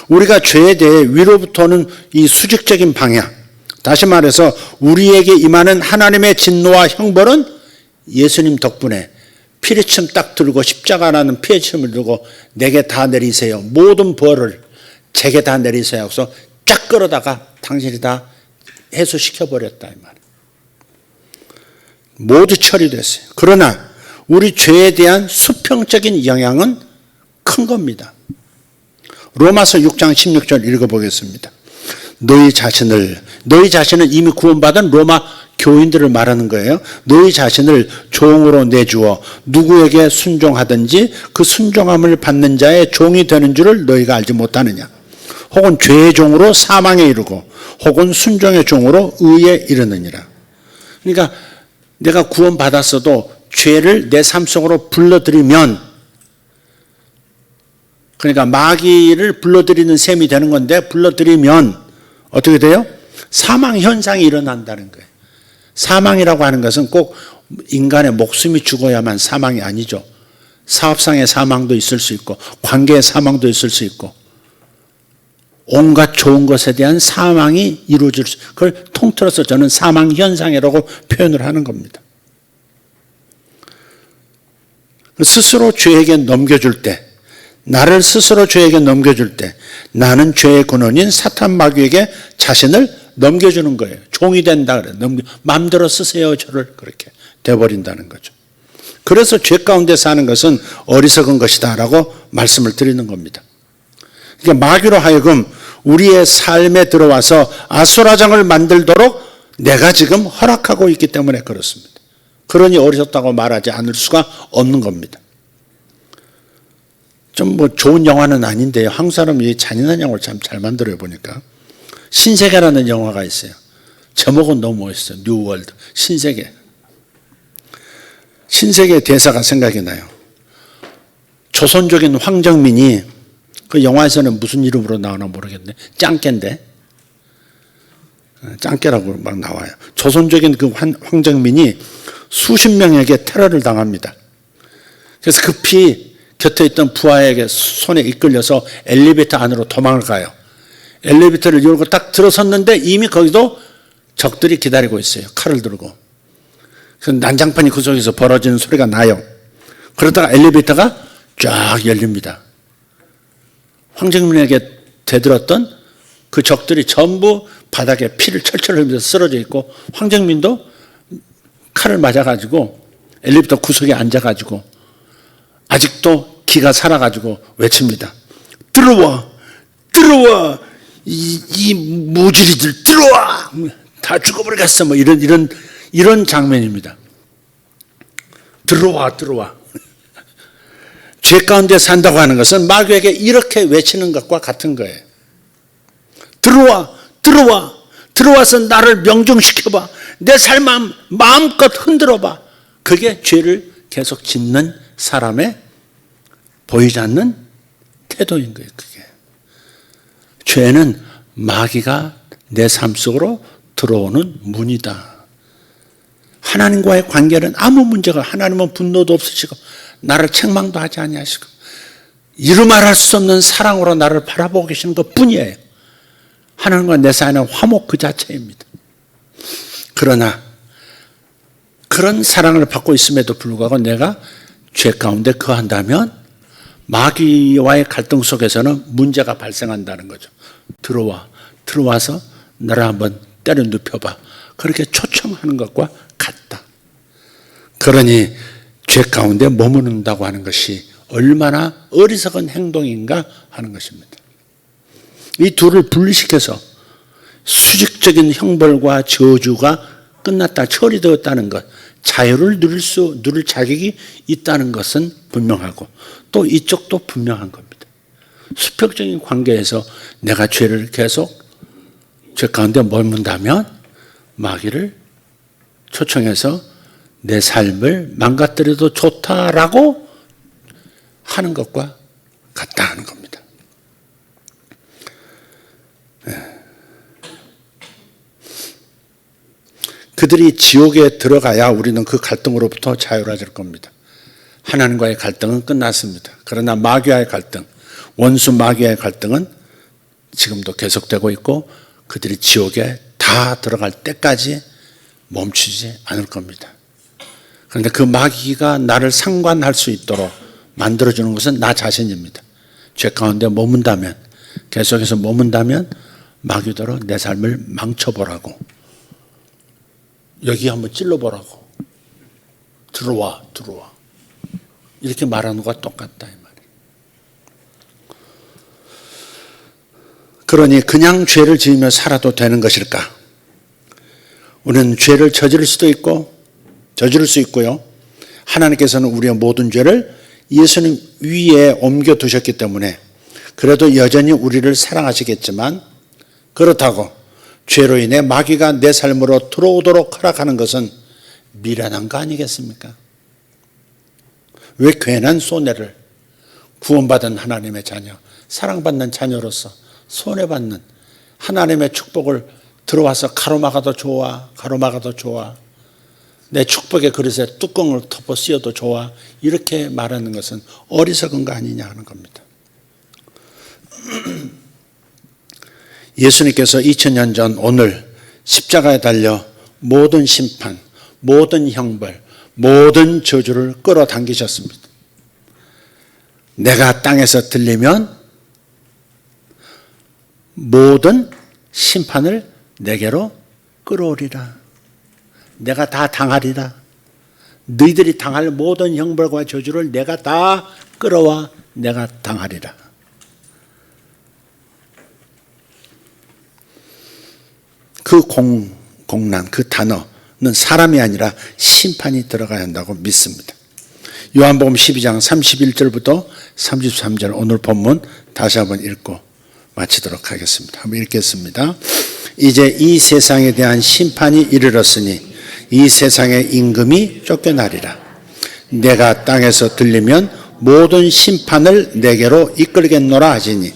우리가 죄에 대해 위로부터 오는 이 수직적인 방향, 다시 말해서 우리에게 임하는 하나님의 진노와 형벌은 예수님 덕분에 피리침 딱 들고 십자가라는 피리침을 들고 내게 다 내리세요. 모든 벌을 제게 다 내리세요. 하고서 쫙 끌어다가 당신이 다 해소시켜버렸다 이 말. 모두 처리됐어요. 그러나 우리 죄에 대한 수평적인 영향은 큰 겁니다. 로마서 6장 16절 읽어보겠습니다. 너희 자신은 이미 구원받은 로마 교인들을 말하는 거예요. 너희 자신을 종으로 내주어 누구에게 순종하든지 그 순종함을 받는 자의 종이 되는 줄을 너희가 알지 못하느냐. 혹은 죄의 종으로 사망에 이르고 혹은 순종의 종으로 의에 이르느니라. 그러니까 내가 구원받았어도 죄를 내 삶 속으로 불러들이면, 그러니까 마귀를 불러들이는 셈이 되는 건데, 불러들이면 어떻게 돼요? 사망 현상이 일어난다는 거예요. 사망이라고 하는 것은 꼭 인간의 목숨이 죽어야만 사망이 아니죠. 사업상의 사망도 있을 수 있고 관계의 사망도 있을 수 있고 온갖 좋은 것에 대한 사망이 이루어질 수, 그걸 통틀어서 저는 사망 현상이라고 표현을 하는 겁니다. 스스로 죄에게 넘겨줄 때, 나를 스스로 죄에게 넘겨줄 때 나는 죄의 근원인 사탄 마귀에게 자신을 넘겨주는 거예요. 종이 된다 그래. 마음대로 쓰세요 저를, 그렇게 돼버린다는 거죠. 그래서 죄 가운데 사는 것은 어리석은 것이다 라고 말씀을 드리는 겁니다. 그러니까 마귀로 하여금 우리의 삶에 들어와서 아수라장을 만들도록 내가 지금 허락하고 있기 때문에 그렇습니다. 그러니 어리석다고 말하지 않을 수가 없는 겁니다. 좀 뭐 좋은 영화는 아닌데요. 한국 사람이 잔인한 영화를 참 잘 만들어요 보니까. 신세계라는 영화가 있어요. 제목은 너무 멋있어요. 뉴월드, 신세계. 신세계 대사가 생각이 나요. 조선족인 황정민이, 그 영화에서는 무슨 이름으로 나오나 모르겠네. 짱깨인데. 짱깨라고 막 나와요. 조선족인 그 황정민이 수십 명에게 테러를 당합니다. 그래서 급히 곁에 있던 부하에게 손에 이끌려서 엘리베이터 안으로 도망을 가요. 엘리베이터를 열고 딱 들어섰는데 이미 거기도 적들이 기다리고 있어요. 칼을 들고. 그래서 난장판이 그 속에서 벌어지는 소리가 나요. 그러다가 엘리베이터가 쫙 열립니다. 황정민에게 대들었던 그 적들이 전부 바닥에 피를 철철 흘리면서 쓰러져 있고, 황정민도 칼을 맞아가지고 엘리베이터 구석에 앉아가지고 아직도 기가 살아가지고 외칩니다. 들어와, 들어와, 이 무지리들 들어와, 다 죽어버리겠어. 뭐 이런 장면입니다. 들어와, 들어와. 죄 가운데 산다고 하는 것은 마귀에게 이렇게 외치는 것과 같은 거예요. 들어와, 들어와, 들어와서 나를 명중시켜봐. 내 삶 마음껏 흔들어봐. 그게 죄를 계속 짓는 사람의 보이지 않는 태도인 거예요. 그게. 죄는 마귀가 내 삶 속으로 들어오는 문이다. 하나님과의 관계는 아무 문제가, 하나님은 분노도 없으시고 나를 책망도 하지 아니하시고 이루 말할 수 없는 사랑으로 나를 바라보고 계시는 것뿐이에요. 하나님과 내 사이는 화목 그 자체입니다. 그러나 그런 사랑을 받고 있음에도 불구하고 내가 죄 가운데 거한다면 마귀와의 갈등 속에서는 문제가 발생한다는 거죠. 들어와서 나를 한번 때려 눕혀봐. 그렇게 초청하는 것과 같다. 그러니 죄 가운데 머무른다고 하는 것이 얼마나 어리석은 행동인가 하는 것입니다. 이 둘을 분리시켜서 수직적인 형벌과 저주가 끝났다, 처리되었다는 것, 자유를 누릴 자격이 있다는 것은 분명하고 또 이쪽도 분명한 겁니다. 수평적인 관계에서 내가 죄를 계속 죄 가운데 머문다면 마귀를 초청해서 내 삶을 망가뜨려도 좋다라고 하는 것과 같다 하는 겁니다. 그들이 지옥에 들어가야 우리는 그 갈등으로부터 자유로워질 겁니다. 하나님과의 갈등은 끝났습니다. 그러나 마귀와의 갈등, 원수 마귀와의 갈등은 지금도 계속되고 있고 그들이 지옥에 다 들어갈 때까지 멈추지 않을 겁니다. 그런데 그 마귀가 나를 상관할 수 있도록 만들어주는 것은 나 자신입니다. 죄 가운데 머문다면, 계속해서 머문다면 마귀대로 내 삶을 망쳐보라고, 여기 한번 찔러보라고, 들어와 이렇게 말하는 것과 똑같다 이 말이에요. 그러니 그냥 죄를 지으며 살아도 되는 것일까? 우리는 죄를 저지를 수 있고요. 하나님께서는 우리의 모든 죄를 예수님 위에 옮겨두셨기 때문에 그래도 여전히 우리를 사랑하시겠지만, 그렇다고 죄로 인해 마귀가 내 삶으로 들어오도록 허락하는 것은 미련한 거 아니겠습니까? 왜 괜한 손해를, 구원받은 하나님의 자녀, 사랑받는 자녀로서 손해받는 하나님의 축복을 들어와서 가로막아도 좋아, 내 축복의 그릇에 뚜껑을 덮어 씌워도 좋아, 이렇게 말하는 것은 어리석은 거 아니냐 하는 겁니다. 예수님께서 2000년 전 오늘 십자가에 달려 모든 심판, 모든 형벌, 모든 저주를 끌어당기셨습니다. 내가 땅에서 들리면 모든 심판을 내게로 끌어오리라. 내가 다 당하리라. 너희들이 당할 모든 형벌과 저주를 내가 다 끌어와 내가 당하리라. 그 공난, 그 단어는 사람이 아니라 심판이 들어가야 한다고 믿습니다. 요한복음 12장 31절부터 33절 오늘 본문 다시 한번 읽고 마치도록 하겠습니다. 한번 읽겠습니다. 이제 이 세상에 대한 심판이 이르렀으니 이 세상의 임금이 쫓겨나리라. 내가 땅에서 들리면 모든 심판을 내게로 이끌겠노라 하시니,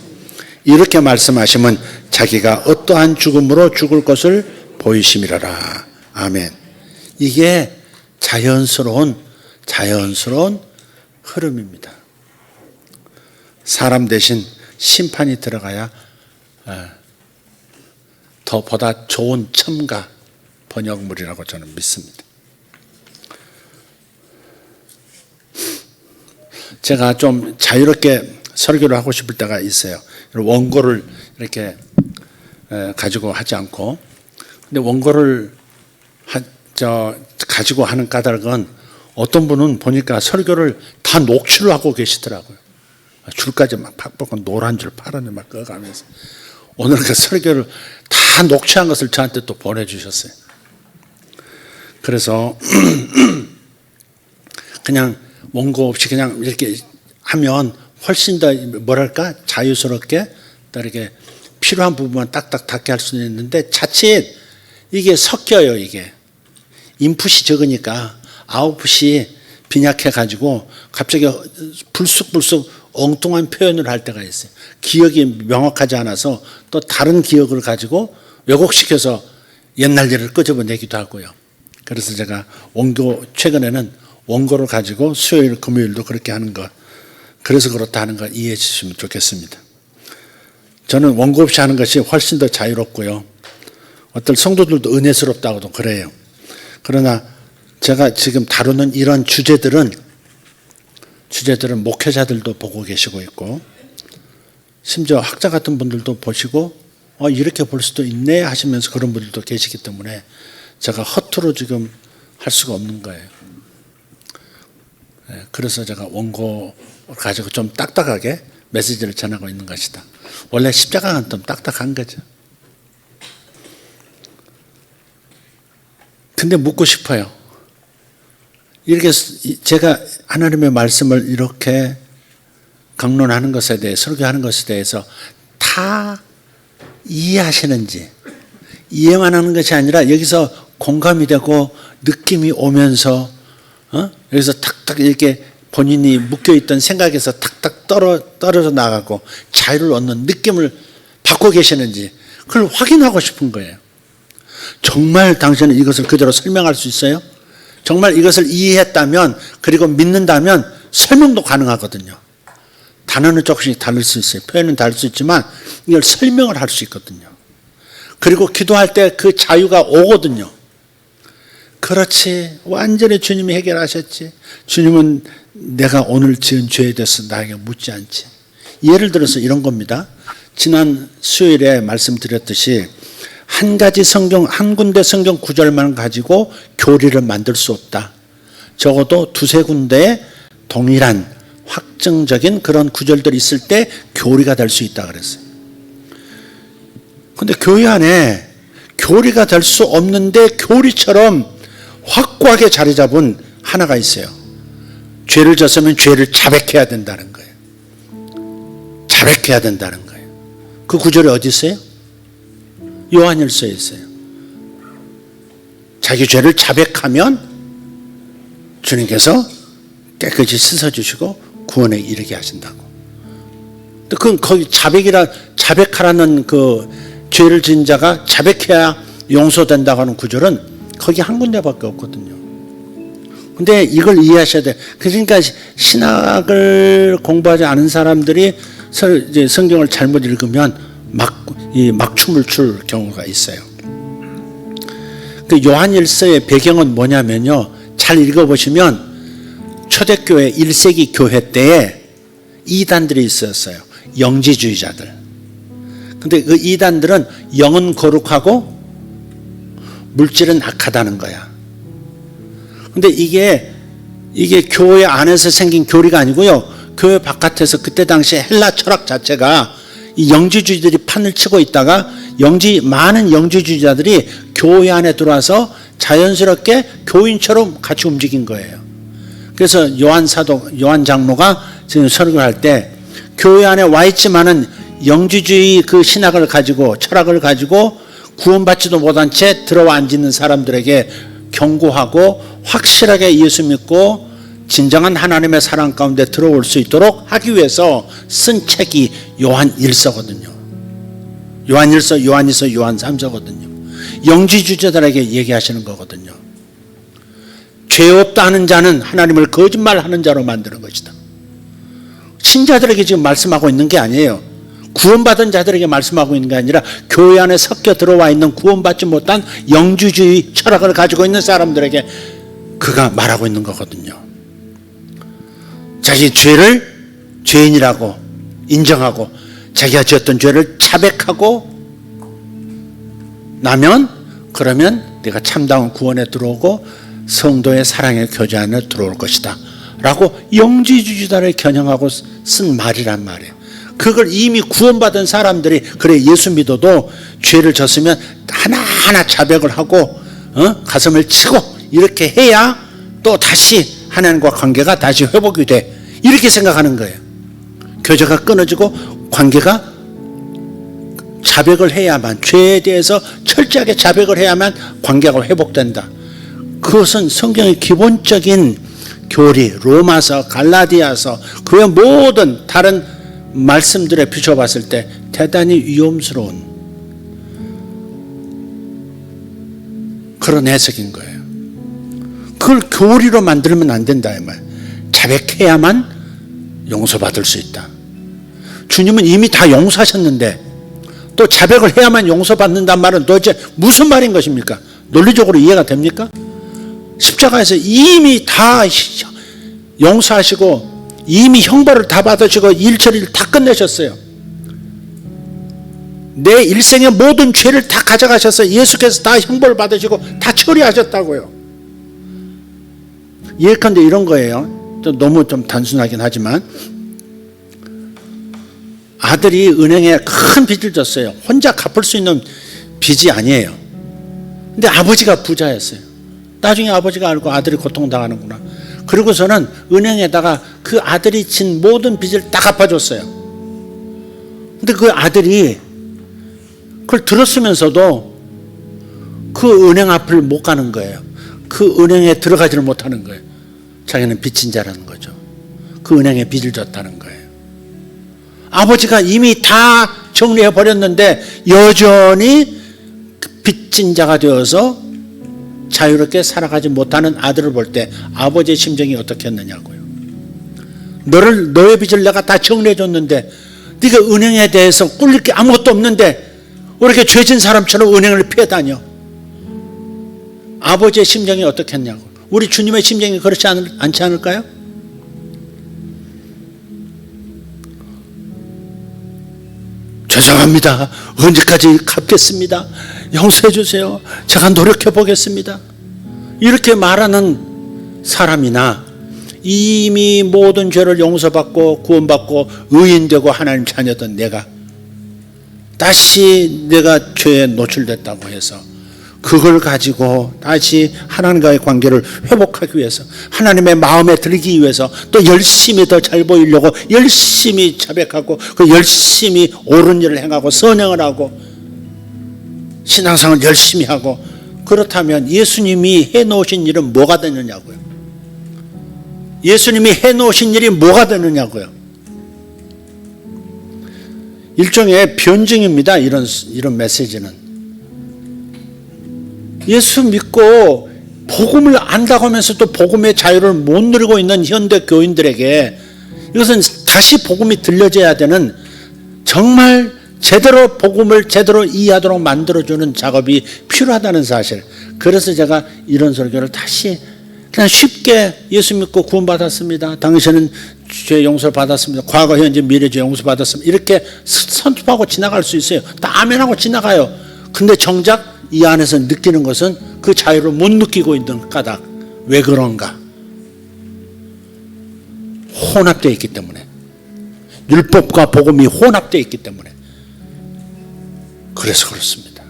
이렇게 말씀하시면 자기가 어떠한 죽음으로 죽을 것을 보이심이라라. 아멘. 이게 자연스러운 흐름입니다. 사람 대신 심판이 들어가야 더 보다 좋은 첨가 번역물이라고 저는 믿습니다. 제가 좀 자유롭게 설교를 하고 싶을 때가 있어요. 원고를 이렇게 가지고 하지 않고, 근데 원고를 가지고 하는 까닭은 어떤 분은 보니까 설교를 다 녹취를 하고 계시더라고요. 줄까지 막 팍팍 노란 줄 파란 줄 막 꺼가면서 오늘 그 설교를 다 녹취한 것을 저한테 또 보내주셨어요. 그래서 그냥 원고 없이 그냥 이렇게 하면 훨씬 더 뭐랄까 자유스럽게 또 이렇게 필요한 부분만 딱딱 닿게 할 수는 있는데, 자칫 이게 섞여요. 이게 인풋이 적으니까 아웃풋이 빈약해가지고 갑자기 불쑥불쑥 엉뚱한 표현을 할 때가 있어요. 기억이 명확하지 않아서 또 다른 기억을 가지고 왜곡시켜서 옛날 일을 끄집어내기도 하고요. 그래서 제가 최근에는 원고를 가지고 수요일 금요일도 그렇게 하는 것, 그래서 그렇다 하는 걸 이해해 주시면 좋겠습니다. 저는 원고 없이 하는 것이 훨씬 더 자유롭고요. 어떤 성도들도 은혜스럽다고도 그래요. 그러나 제가 지금 다루는 이런 주제들은 목회자들도 보고 계시고 있고, 심지어 학자 같은 분들도 보시고 이렇게 볼 수도 있네 하시면서 그런 분들도 계시기 때문에 제가 허투루 지금 할 수가 없는 거예요. 그래서 제가 원고 가지고 좀 딱딱하게 메시지를 전하고 있는 것이다. 원래 십자가는 좀 딱딱한 거죠. 근데 묻고 싶어요. 이렇게 제가 하나님의 말씀을 이렇게 강론하는 것에 대해, 설교하는 것에 대해서 다 이해하시는지, 이해만 하는 것이 아니라 여기서 공감이 되고 느낌이 오면서 여기서 탁탁 이렇게 본인이 묶여있던 생각에서 탁탁 떨어져 나가고 자유를 얻는 느낌을 받고 계시는지 그걸 확인하고 싶은 거예요. 정말 당신은 이것을 그대로 설명할 수 있어요? 정말 이것을 이해했다면, 그리고 믿는다면 설명도 가능하거든요. 단어는 조금씩 다를 수 있어요. 표현은 다를 수 있지만 이걸 설명을 할 수 있거든요. 그리고 기도할 때 그 자유가 오거든요. 그렇지, 완전히 주님이 해결하셨지. 주님은 내가 오늘 지은 죄에 대해서 나에게 묻지 않지. 예를 들어서 이런 겁니다. 지난 수요일에 말씀드렸듯이 한 군데 성경 구절만 가지고 교리를 만들 수 없다. 적어도 두세 군데에 동일한 확정적인 그런 구절들이 있을 때 교리가 될 수 있다 그랬어요. 근데 교회 안에 교리가 될 수 없는데 교리처럼 확고하게 자리 잡은 하나가 있어요. 죄를 졌으면 죄를 자백해야 된다는 거예요. 자백해야 된다는 거예요. 그 구절이 어디 있어요? 요한일서에 있어요. 자기 죄를 자백하면 주님께서 깨끗이 씻어주시고 구원에 이르게 하신다고. 그건 거기 자백하라는 그 죄를 지은 자가 자백해야 용서된다고 하는 구절은 거기 한 군데밖에 없거든요. 근데 이걸 이해하셔야 돼요. 그러니까 신학을 공부하지 않은 사람들이 이제 성경을 잘못 읽으면 막춤을 출 경우가 있어요. 그 요한일서의 배경은 뭐냐면요. 잘 읽어보시면 초대교회 1세기 교회 때에 이단들이 있었어요. 영지주의자들. 근데 그 이단들은 영은 거룩하고 물질은 악하다는 거야. 근데 이게 교회 안에서 생긴 교리가 아니고요. 교회 바깥에서 그때 당시 헬라 철학 자체가 이 영지주의들이 판을 치고 있다가 많은 영지주의자들이 교회 안에 들어와서 자연스럽게 교인처럼 같이 움직인 거예요. 그래서 요한 장로가 지금 설교할 때 교회 안에 와 있지만은 영지주의 그 신학을 가지고 철학을 가지고 구원받지도 못한 채 들어와 앉는 사람들에게 경고하고 확실하게 예수 믿고 진정한 하나님의 사랑 가운데 들어올 수 있도록 하기 위해서 쓴 책이 요한일서거든요. 요한일서, 요한이서, 요한3서거든요. 영지주의자들에게 얘기하시는 거거든요. 죄 없다 하는 자는 하나님을 거짓말하는 자로 만드는 것이다. 신자들에게 지금 말씀하고 있는 게 아니에요. 구원받은 자들에게 말씀하고 있는 게 아니라 교회 안에 섞여 들어와 있는 구원받지 못한 영지주의 철학을 가지고 있는 사람들에게 그가 말하고 있는 거거든요. 자기 죄를 죄인이라고 인정하고 자기가 지었던 죄를 자백하고 나면 그러면 내가 참다운 구원에 들어오고 성도의 사랑의 교제 안에 들어올 것이다 라고 영지주의자를 겨냥하고 쓴 말이란 말이에요. 그걸 이미 구원받은 사람들이 그래 예수 믿어도 죄를 졌으면 하나하나 자백을 하고 가슴을 치고 이렇게 해야 또 다시 하나님과 관계가 다시 회복이 돼. 이렇게 생각하는 거예요. 교제가 끊어지고 관계가 자백을 해야만, 죄에 대해서 철저하게 자백을 해야만 관계가 회복된다. 그것은 성경의 기본적인 교리, 로마서, 갈라디아서, 그의 모든 다른 말씀들에 비춰봤을 때 대단히 위험스러운 그런 해석인 거예요. 그걸 교리로 만들면 안 된다 이 말. 자백해야만 용서받을 수 있다. 주님은 이미 다 용서하셨는데 또 자백을 해야만 용서받는단 말은 도대체 무슨 말인 것입니까? 논리적으로 이해가 됩니까? 십자가에서 이미 다 용서하시고 이미 형벌을 다 받으시고 일 처리를 다 끝내셨어요. 내 일생의 모든 죄를 다 가져가셔서 예수께서 다 형벌을 받으시고 다 처리하셨다고요. 예컨대 이런 거예요. 너무 좀 단순하긴 하지만 아들이 은행에 큰 빚을 졌어요. 혼자 갚을 수 있는 빚이 아니에요. 근데 아버지가 부자였어요. 나중에 아버지가 알고 아들이 고통당하는구나. 그리고서는 은행에다가 그 아들이 진 모든 빚을 다 갚아줬어요. 근데 그 아들이 그걸 들었으면서도 그 은행 앞을 못 가는 거예요. 그 은행에 들어가지를 못하는 거예요. 자기는 빚진 자라는 거죠. 그 은행에 빚을 졌다는 거예요. 아버지가 이미 다 정리해 버렸는데 여전히 빚진 자가 되어서 자유롭게 살아가지 못하는 아들을 볼 때 아버지의 심정이 어떻게 했느냐고요. 너의 빚을 내가 다 정리해 줬는데 네가 은행에 대해서 꿀릴 게 아무것도 없는데 왜 이렇게 죄진 사람처럼 은행을 피해 다녀? 아버지의 심정이 어떻게 했냐고. 우리 주님의 심정이 그렇지 않지 않을까요? 죄송합니다. 언제까지 갚겠습니다. 용서해 주세요. 제가 노력해 보겠습니다. 이렇게 말하는 사람이나 이미 모든 죄를 용서받고 구원받고 의인되고 하나님 자녀던 내가 다시 내가 죄에 노출됐다고 해서 그걸 가지고 다시 하나님과의 관계를 회복하기 위해서 하나님의 마음에 들기 위해서 또 열심히 더 잘 보이려고 열심히 자백하고 그 열심히 옳은 일을 행하고 선행을 하고 신앙생활을 열심히 하고 그렇다면 예수님이 해놓으신 일은 뭐가 되느냐고요. 예수님이 해놓으신 일이 뭐가 되느냐고요. 일종의 변증입니다. 이런 메시지는. 예수 믿고 복음을 안다고 하면서 또 복음의 자유를 못 누리고 있는 현대 교인들에게 이것은 다시 복음이 들려져야 되는 정말 제대로 복음을 제대로 이해하도록 만들어주는 작업이 필요하다는 사실. 그래서 제가 이런 설교를 다시 그냥 쉽게 예수 믿고 구원받았습니다. 당신은 죄 용서를 받았습니다. 과거, 현재, 미래 죄 용서 받았습니다. 이렇게 선포하고 지나갈 수 있어요. 다 아멘하고 지나가요. 근데 정작 이 안에서 느끼는 것은 그 자유를 못 느끼고 있는 까닭. 왜 그런가? 혼합되어 있기 때문에. 율법과 복음이 혼합되어 있기 때문에. 그래서 그렇습니다.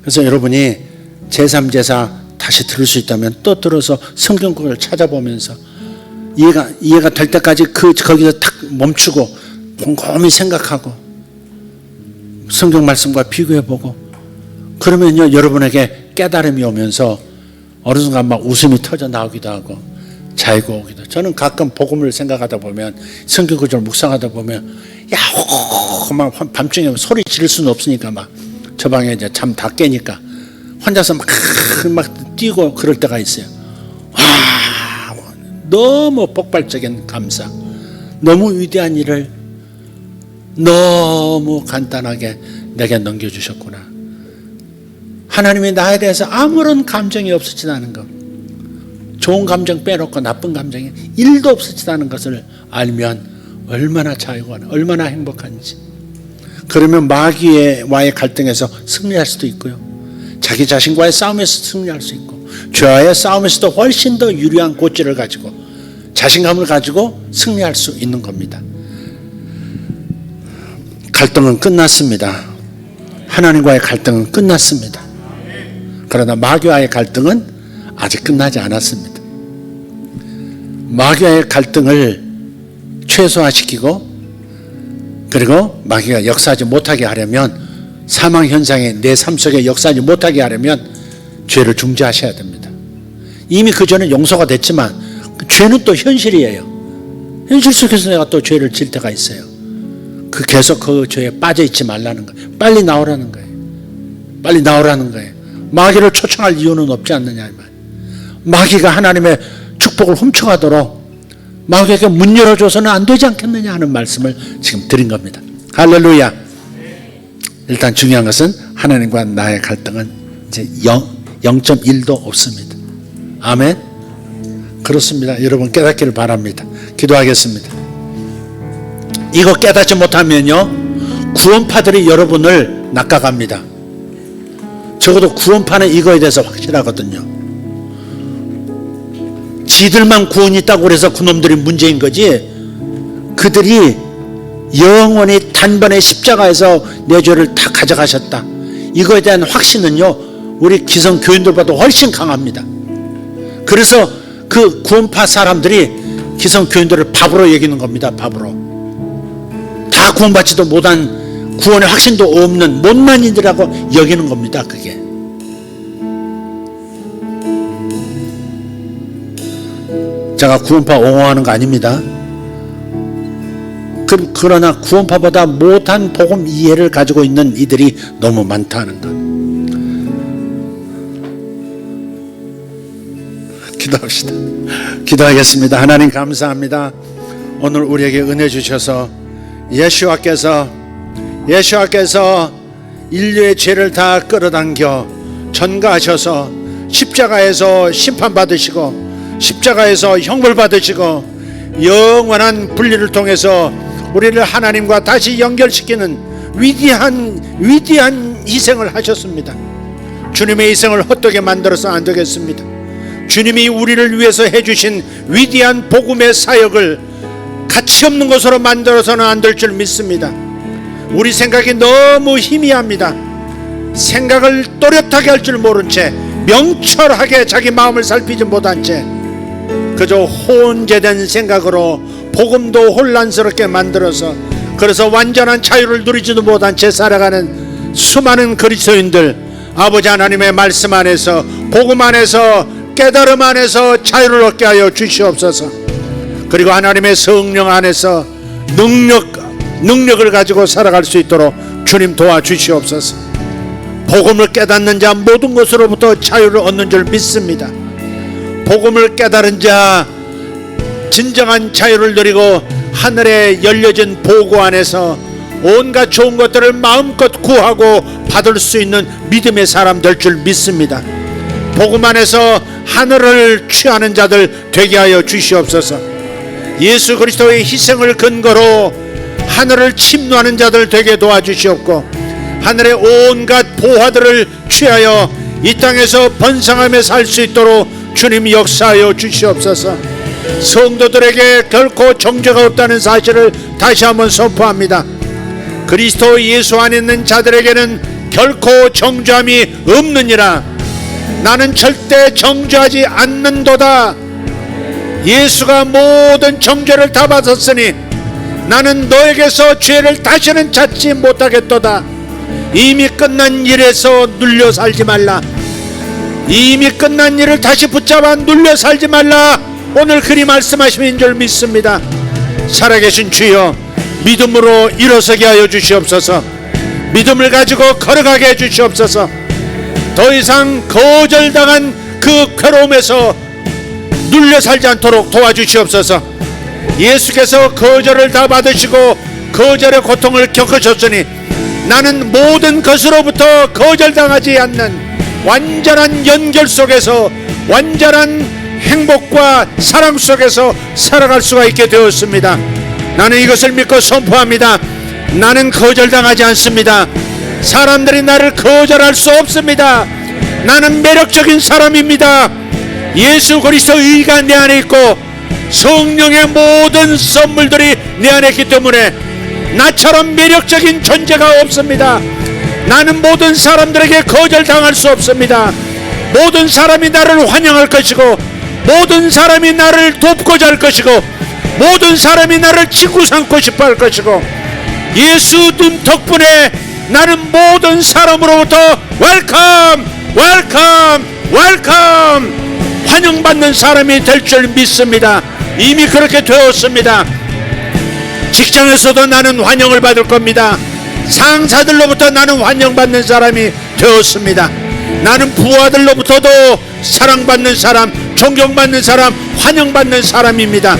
그래서 여러분이 제3제사 다시 들을 수 있다면 또 들어서 성경국을 찾아보면서 이해가 될 때까지 거기서 탁 멈추고 곰곰이 생각하고 성경 말씀과 비교해보고 그러면요 여러분에게 깨달음이 오면서 어느 순간 막 웃음이 터져 나오기도 하고 자유가 오기도. 저는 가끔 복음을 생각하다 보면 성경 구절을 묵상하다 보면 막 밤중에 소리 지를 수는 없으니까 막 저 방에 이제 잠 다 깨니까 혼자서 막 뛰고 그럴 때가 있어요. 와, 너무 폭발적인 감사, 너무 위대한 일을 너무 간단하게 내게 넘겨주셨구나. 하나님이 나에 대해서 아무런 감정이 없으시다는 것, 좋은 감정 빼놓고 나쁜 감정이 1도 없으시다는 것을 알면 얼마나 자유가 얼마나 행복한지. 그러면 마귀와의 갈등에서 승리할 수도 있고요, 자기 자신과의 싸움에서 승리할 수 있고, 죄와의 싸움에서도 훨씬 더 유리한 고지를 가지고 자신감을 가지고 승리할 수 있는 겁니다. 갈등은 끝났습니다. 하나님과의 갈등은 끝났습니다. 그러나 마귀와의 갈등은 아직 끝나지 않았습니다. 마귀와의 갈등을 최소화시키고 그리고 마귀가 역사하지 못하게 하려면, 사망 현상에 내 삶 속에 역사하지 못하게 하려면 죄를 중지하셔야 됩니다. 이미 그 전에 용서가 됐지만 죄는 또 현실이에요. 현실 속에서 내가 또 죄를 질 때가 있어요. 계속 그 죄에 빠져 있지 말라는 거예요. 빨리 나오라는 거예요. 빨리 나오라는 거예요. 마귀를 초청할 이유는 없지 않느냐. 마귀가 하나님의 축복을 훔쳐가도록 마귀에게 문 열어줘서는 안 되지 않겠느냐 하는 말씀을 지금 드린 겁니다. 할렐루야. 일단 중요한 것은 하나님과 나의 갈등은 이제 0.1도 없습니다. 아멘. 그렇습니다. 여러분 깨닫기를 바랍니다. 기도하겠습니다. 이거 깨닫지 못하면요 구원파들이 여러분을 낚아갑니다. 적어도 구원파는 이거에 대해서 확실하거든요. 지들만 구원이 있다고 그래서 그놈들이 문제인 거지, 그들이 영원히 단번에 십자가에서 내 죄를 다 가져가셨다, 이거에 대한 확신은요 우리 기성 교인들보다 훨씬 강합니다. 그래서 그 구원파 사람들이 기성 교인들을 바보로 여기는 겁니다. 바보로. 다 구원받지도 못한, 구원의 확신도 없는 못난이들이라고 여기는 겁니다. 그게. 제가 구원파 옹호하는 거 아닙니다. 그러나 구원파보다 못한 복음 이해를 가지고 있는 이들이 너무 많다는 것. 기도합시다. 기도하겠습니다. 하나님 감사합니다. 오늘 우리에게 은혜 주셔서 예수와께서 인류의 죄를 다 끌어당겨 전가하셔서 십자가에서 심판받으시고 십자가에서 형벌 받으시고 영원한 분리를 통해서 우리를 하나님과 다시 연결시키는 위대한 희생을 하셨습니다. 주님의 희생을 헛되게 만들어서 안 되겠습니다. 주님이 우리를 위해서 해주신 위대한 복음의 사역을 가치없는 것으로 만들어서는 안 될 줄 믿습니다. 우리 생각이 너무 희미합니다. 생각을 또렷하게 할 줄 모른 채, 명철하게 자기 마음을 살피지 못한 채 그저 혼재된 생각으로 복음도 혼란스럽게 만들어서, 그래서 완전한 자유를 누리지도 못한 채 살아가는 수많은 그리스도인들, 아버지 하나님의 말씀 안에서, 복음 안에서, 깨달음 안에서 자유를 얻게 하여 주시옵소서. 그리고 하나님의 성령 안에서 능력을 가지고 살아갈 수 있도록 주님 도와주시옵소서. 복음을 깨닫는 자 모든 것으로부터 자유를 얻는 줄 믿습니다. 복음을 깨달은 자 진정한 자유를 누리고 하늘에 열려진 보고 안에서 온갖 좋은 것들을 마음껏 구하고 받을 수 있는 믿음의 사람 될 줄 믿습니다. 복음 안에서 하늘을 취하는 자들 되게 하여 주시옵소서. 예수 그리스도의 희생을 근거로 하늘을 침노하는 자들 되게 도와주시옵고, 하늘의 온갖 보화들을 취하여 이 땅에서 번성하며 살 수 있도록 주님 역사하여 주시옵소서. 성도들에게 결코 정죄가 없다는 사실을 다시 한번 선포합니다. 그리스도 예수 안에 있는 자들에게는 결코 정죄함이 없느니라. 나는 절대 정죄하지 않는도다. 예수가 모든 정죄를 다 받았으니 나는 너에게서 죄를 다시는 찾지 못하겠도다. 이미 끝난 일에서 눌려 살지 말라. 이미 끝난 일을 다시 붙잡아 눌려 살지 말라. 오늘 그리 말씀하시는 줄 믿습니다. 살아계신 주여, 믿음으로 일어서게 하여 주시옵소서. 믿음을 가지고 걸어가게 해 주시옵소서. 더 이상 거절당한 그 괴로움에서 눌려 살지 않도록 도와주시옵소서. 예수께서 거절을 다 받으시고 거절의 고통을 겪으셨으니 나는 모든 것으로부터 거절당하지 않는 완전한 연결 속에서, 완전한 행복과 사랑 속에서 살아갈 수가 있게 되었습니다. 나는 이것을 믿고 선포합니다. 나는 거절당하지 않습니다. 사람들이 나를 거절할 수 없습니다. 나는 매력적인 사람입니다. 예수 그리스도 의가 내 안에 있고 성령의 모든 선물들이 내 안에 있기 때문에 나처럼 매력적인 존재가 없습니다. 나는 모든 사람들에게 거절당할 수 없습니다. 모든 사람이 나를 환영할 것이고, 모든 사람이 나를 돕고자 할 것이고, 모든 사람이 나를 지구 삼고 싶어 할 것이고, 예수 덕분에 나는 모든 사람으로부터 웰컴 웰컴 웰컴 환영받는 사람이 될 줄 믿습니다. 이미 그렇게 되었습니다. 직장에서도 나는 환영을 받을 겁니다. 상사들로부터 나는 환영받는 사람이 되었습니다. 나는 부하들로부터도 사랑받는 사람, 존경받는 사람, 환영받는 사람입니다.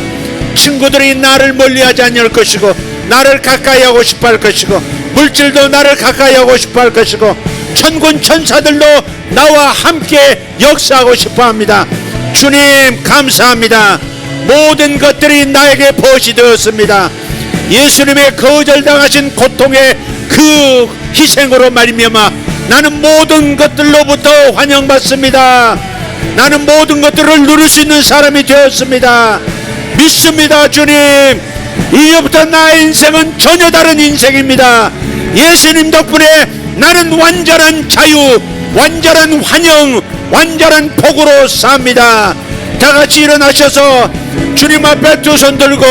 친구들이 나를 멀리하지 않을 것이고, 나를 가까이 하고 싶어 할 것이고, 물질도 나를 가까이 하고 싶어 할 것이고, 천군 천사들도 나와 함께 역사하고 싶어 합니다. 주님 감사합니다. 모든 것들이 나에게 벗이 되었습니다. 예수님의 거절당하신 고통의 그 희생으로 말미암아 나는 모든 것들로부터 환영받습니다. 나는 모든 것들을 누릴 수 있는 사람이 되었습니다. 믿습니다. 주님, 이제부터 나의 인생은 전혀 다른 인생입니다. 예수님 덕분에 나는 완전한 자유, 완전한 환영, 완전한 복으로 삽니다. 다 같이 일어나셔서 주님 앞에 두 손 들고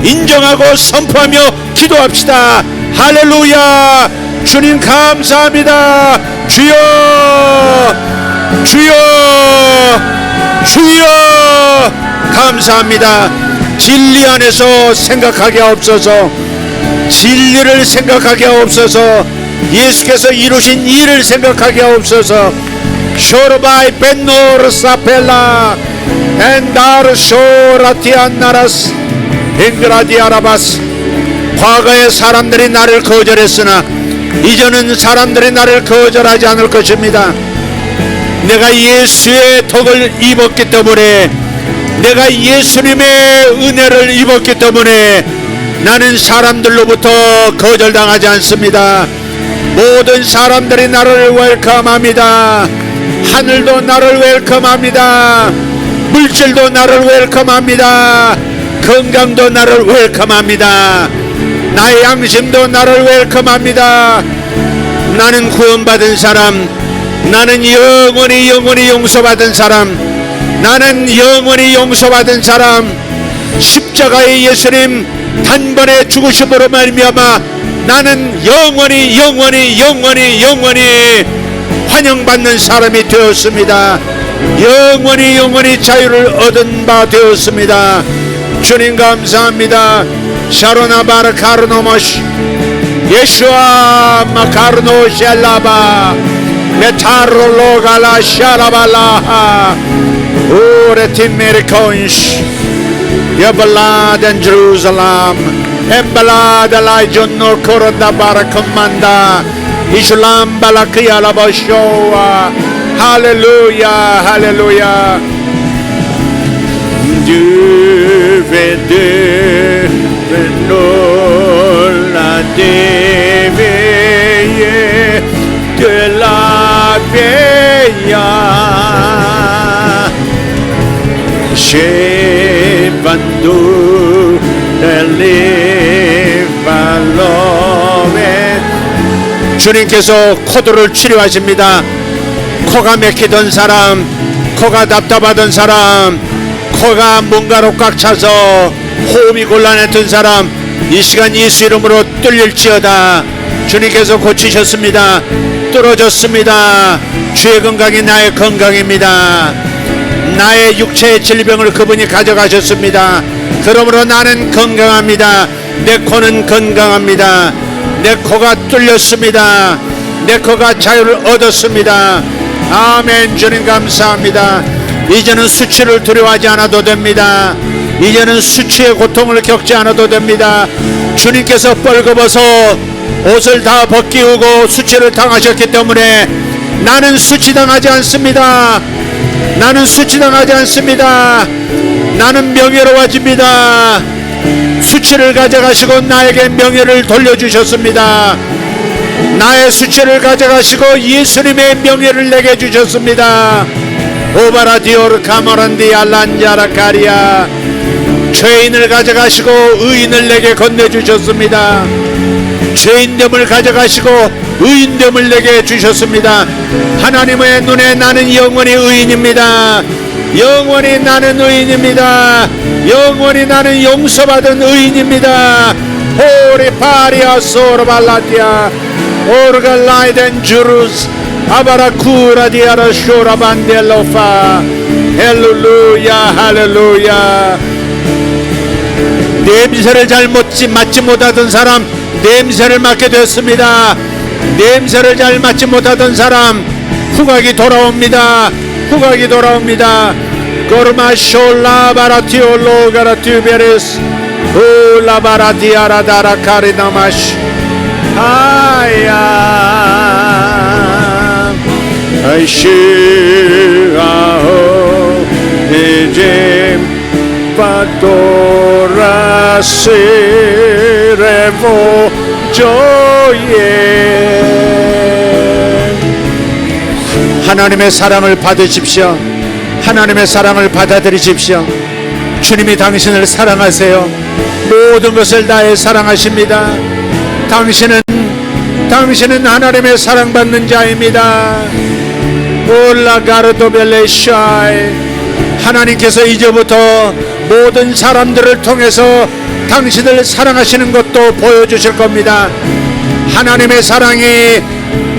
인정하고 선포하며 기도합시다. 할렐루야. 주님 감사합니다. 주여, 주여, 주여 감사합니다. 진리 안에서 생각하게 하옵소서. 진리를 생각하게 하옵소서. 예수께서 이루신 일을 생각하게 하옵소서. 쇼르바이 벤노르 사펠라 엔다르 쇼라티안나라스 잉그라디아라바스. 과거의 사람들이 나를 거절했으나 이제는 사람들이 나를 거절하지 않을 것입니다. 내가 예수의 덕을 입었기 때문에, 내가 예수님의 은혜를 입었기 때문에 나는 사람들로부터 거절당하지 않습니다. 모든 사람들이 나를 웰컴합니다. 하늘도 나를 웰컴합니다. 물질도 나를 웰컴합니다. 건강도 나를 웰컴합니다. 나의 양심도 나를 웰컴합니다. 나는 구원받은 사람, 나는 영원히 용서받은 사람, 나는 영원히 용서받은 사람, 십자가의 예수님 단번에 죽으심으로 말미암아 나는 영원히 환영받는 사람이 되었습니다. 영원히 자유를 얻은 바 되었습니다. 주님 감사합니다. 샤로나 바르카르노모시 예수아 마카르노 샬라바 메타롤로 갈라 샤라발라하 오레틴 메리콘시 여발라덴 제루살렘 엠발라달라이 존노 코란다 바라컴만다 이슐람 발라키야라바쇼와 할렐루야 할렐루야. Devede la deveye de la veilla Shevando elevalomen. 주님께서 코도를 치료하십니다. 코가 막히던 사람, 코가 답답하던 사람, 코가 뭔가로 꽉 차서 호흡이 곤란했던 사람, 이 시간 예수 이름으로 뚫릴지어다. 주님께서 고치셨습니다. 뚫어졌습니다. 주의 건강이 나의 건강입니다. 나의 육체의 질병을 그분이 가져가셨습니다. 그러므로 나는 건강합니다. 내 코는 건강합니다. 내 코가 뚫렸습니다. 내 코가 자유를 얻었습니다. 아멘. 주님 감사합니다. 이제는 수치를 두려워하지 않아도 됩니다. 이제는 수치의 고통을 겪지 않아도 됩니다. 주님께서 뻘거벗어 옷을 다 벗기우고 수치를 당하셨기 때문에 나는 수치당하지 않습니다. 나는 수치당하지 않습니다. 나는 명예로워집니다. 수치를 가져가시고 나에게 명예를 돌려주셨습니다. 나의 수치를 가져가시고 예수님의 명예를 내게 주셨습니다. 오바라디오르 카모란디 알란자라카리아. 죄인을 가져가시고 의인을 내게 건네주셨습니다. 죄인됨을 가져가시고 의인됨을 내게 주셨습니다. 하나님의 눈에 나는 영원히 의인입니다. 영원히 나는 의인입니다. 영원히 나는 용서받은 의인입니다. 호리파리아 소르발라티아 오르갈라이덴 주루스 아바라쿠라디아라 쇼라반델로파. 할렐루야 할렐루야. 냄새를 잘 맡지 못하던 사람 냄새를 맡게 되었습니다. 냄새를 잘 맡지 못하던 사람 후각이 돌아옵니다. 후각이 돌아옵니다. 고르마쇼라바라티올로 가라튜베레스 올라바라디아라다라카리나마시 아야 아이시아오 이제 파도라시레보 조예. 하나님의 사랑을 받으십시오. 하나님의 사랑을 받아들이십시오. 주님이 당신을 사랑하세요. 모든 것을 다해 사랑하십니다. 당신은 하나님의 사랑받는 자입니다. 올라가르도벨레샤이. 하나님께서 이제부터 모든 사람들을 통해서 당신을 사랑하시는 것도 보여주실 겁니다. 하나님의 사랑이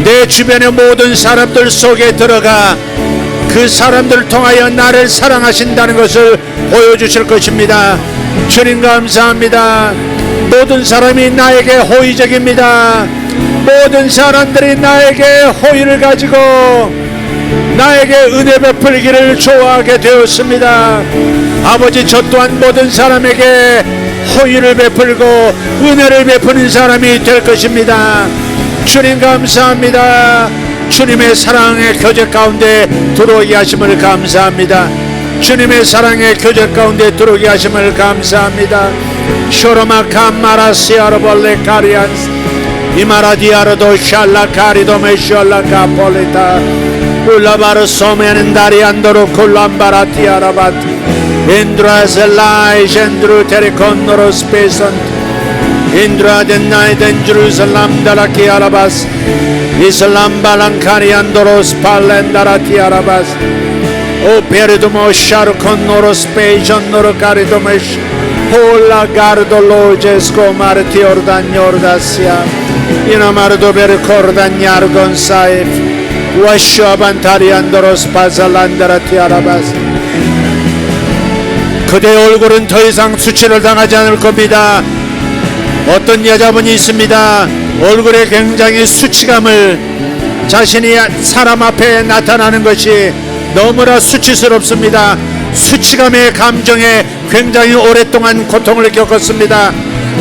내 주변의 모든 사람들 속에 들어가 그 사람들을 통하여 나를 사랑하신다는 것을 보여주실 것입니다. 주님 감사합니다. 모든 사람이 나에게 호의적입니다. 모든 사람들이 나에게 호의를 가지고 나에게 은혜 베풀기를 좋아하게 되었습니다. 아버지, 저 또한 모든 사람에게 호의를 베풀고 은혜를 베푸는 사람이 될 것입니다. 주님 감사합니다. 주님의 사랑의 교제 가운데 들어오게 하심을 감사합니다. 주님의 사랑의 교제 가운데 들어오게 하심을 감사합니다. 쇼로마카 마라시아르볼레 카리안스 이마라디아르도 샬라카리도 메쇼라카 폴리타 울라바르 소메는 다리안도로 콜람바라티아라바티 인드라셀라이 젠드루 테레콘노로 스페이선 인드라덴나이덴 주루살람 다라키 아라바스 이슬람 발랑카리안도로 스팔렌다라티 아라바스 오페르도모 샤르콘노로 스페이션 노로카리도메시 홀라가르돌로 제스코 마르티 오르단 요르다시아 이나마르도 베르코르단 야르곤 사이프 와쇼반타리안도로 스파살란다라티 아라바스. 그대의 얼굴은 더 이상 수치를 당하지 않을 겁니다. 어떤 여자분이 있습니다. 얼굴에 굉장히 수치감을 자신이 사람 앞에 나타나는 것이 너무나 수치스럽습니다. 수치감의 감정에 굉장히 오랫동안 고통을 겪었습니다.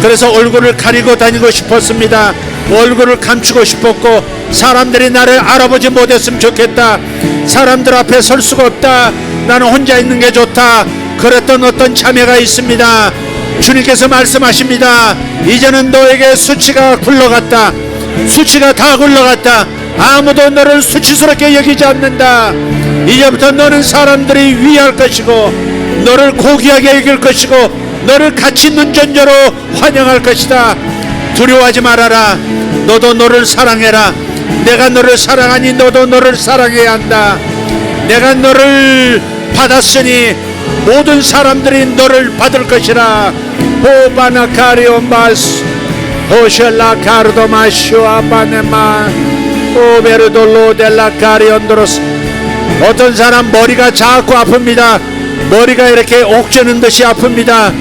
그래서 얼굴을 가리고 다니고 싶었습니다. 얼굴을 감추고 싶었고 사람들이 나를 알아보지 못했으면 좋겠다. 사람들 앞에 설 수가 없다. 나는 혼자 있는 게 좋다. 그랬던 어떤 자매가 있습니다. 주님께서 말씀하십니다. 이제는 너에게 수치가 굴러갔다. 수치가 다 굴러갔다. 아무도 너를 수치스럽게 여기지 않는다. 이제부터 너는 사람들이 위할 것이고 너를 고귀하게 여길 것이고 너를 가치 있는 존재로 환영할 것이다. 두려워하지 말아라. 너도 너를 사랑해라. 내가 너를 사랑하니 너도 너를 사랑해야 한다. 내가 너를 받았으니 모든 사람들이 너를 받을 것이라. 오바나카리오마스 오셜라카르도마쇼 아바네마 오베르돌로 델라카리온드로스. 어떤 사람 머리가 자꾸 아픕니다. 머리가 이렇게 옥죄는 듯이 아픕니다.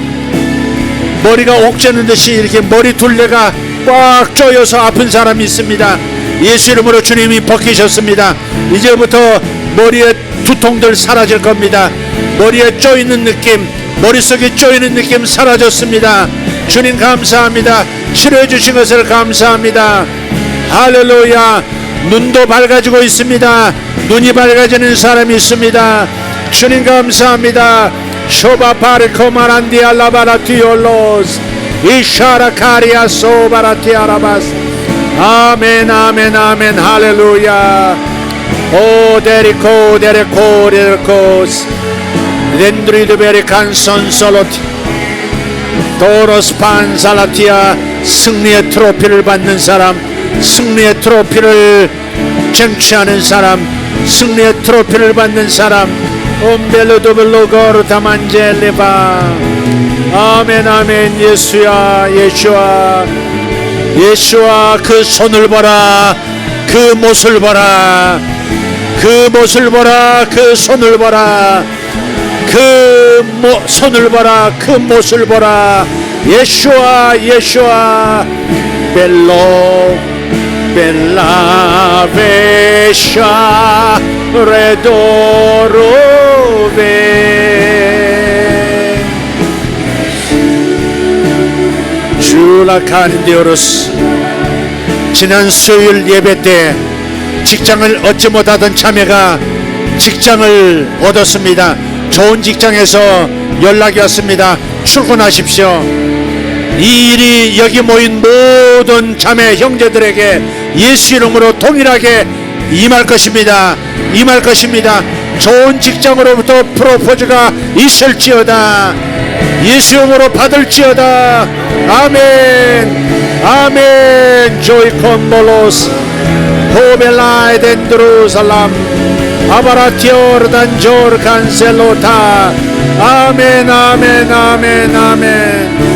머리가 옥죄는 듯이 이렇게 머리 둘레가 꽉 조여서 아픈 사람이 있습니다. 예수 이름으로 주님이 벗기셨습니다. 이제부터 머리에 두통들 사라질 겁니다. 머리에 쪼이는 느낌, 머릿속에 쪼이는 느낌 사라졌습니다. 주님 감사합니다. 치료해 주신 것을 감사합니다. 할렐루야. 눈도 밝아지고 있습니다. 눈이 밝아지는 사람이 있습니다. 주님 감사합니다. 쇼바파르코마란디 알라바라티올로스 이샤라카리아 소바라티아라바스. 아멘 아멘 아멘. 할렐루야. 오 데리코 데리코 데리코스 렌드리드 베리칸 선솔로티 도로스판 살라티아. 승리의 트로피를 받는 사람, 승리의 트로피를 쟁취하는 사람, 승리의 트로피를 받는 사람. 옴벨로도벨로거르 다만젤레바. 아멘 아멘. 예수야 예수야 예수야. 그 손을 봐라. 그 못을 봐라. 그 못을 봐라. 그 손을 봐라. 그 손을 봐라. 그 못을 봐라. 예수아 예수아. 벨로 벨라베샤 레도로베 줄라카닌디오로스. 지난 수요일 예배 때 직장을 얻지 못하던 자매가 직장을 얻었습니다. 좋은 직장에서 연락이 왔습니다. 출근하십시오. 이 일이 여기 모인 모든 자매 형제들에게 예수 이름으로 동일하게 임할 것입니다. 임할 것입니다. 좋은 직장으로부터 프로포즈가 있을지어다. 예수 이름으로 받을지어다. 아멘 아멘. 조이콘볼로스 호벨라에 덴드루살람 아바라티오르 단조르 간셀로타 아멘 아멘 아멘 아멘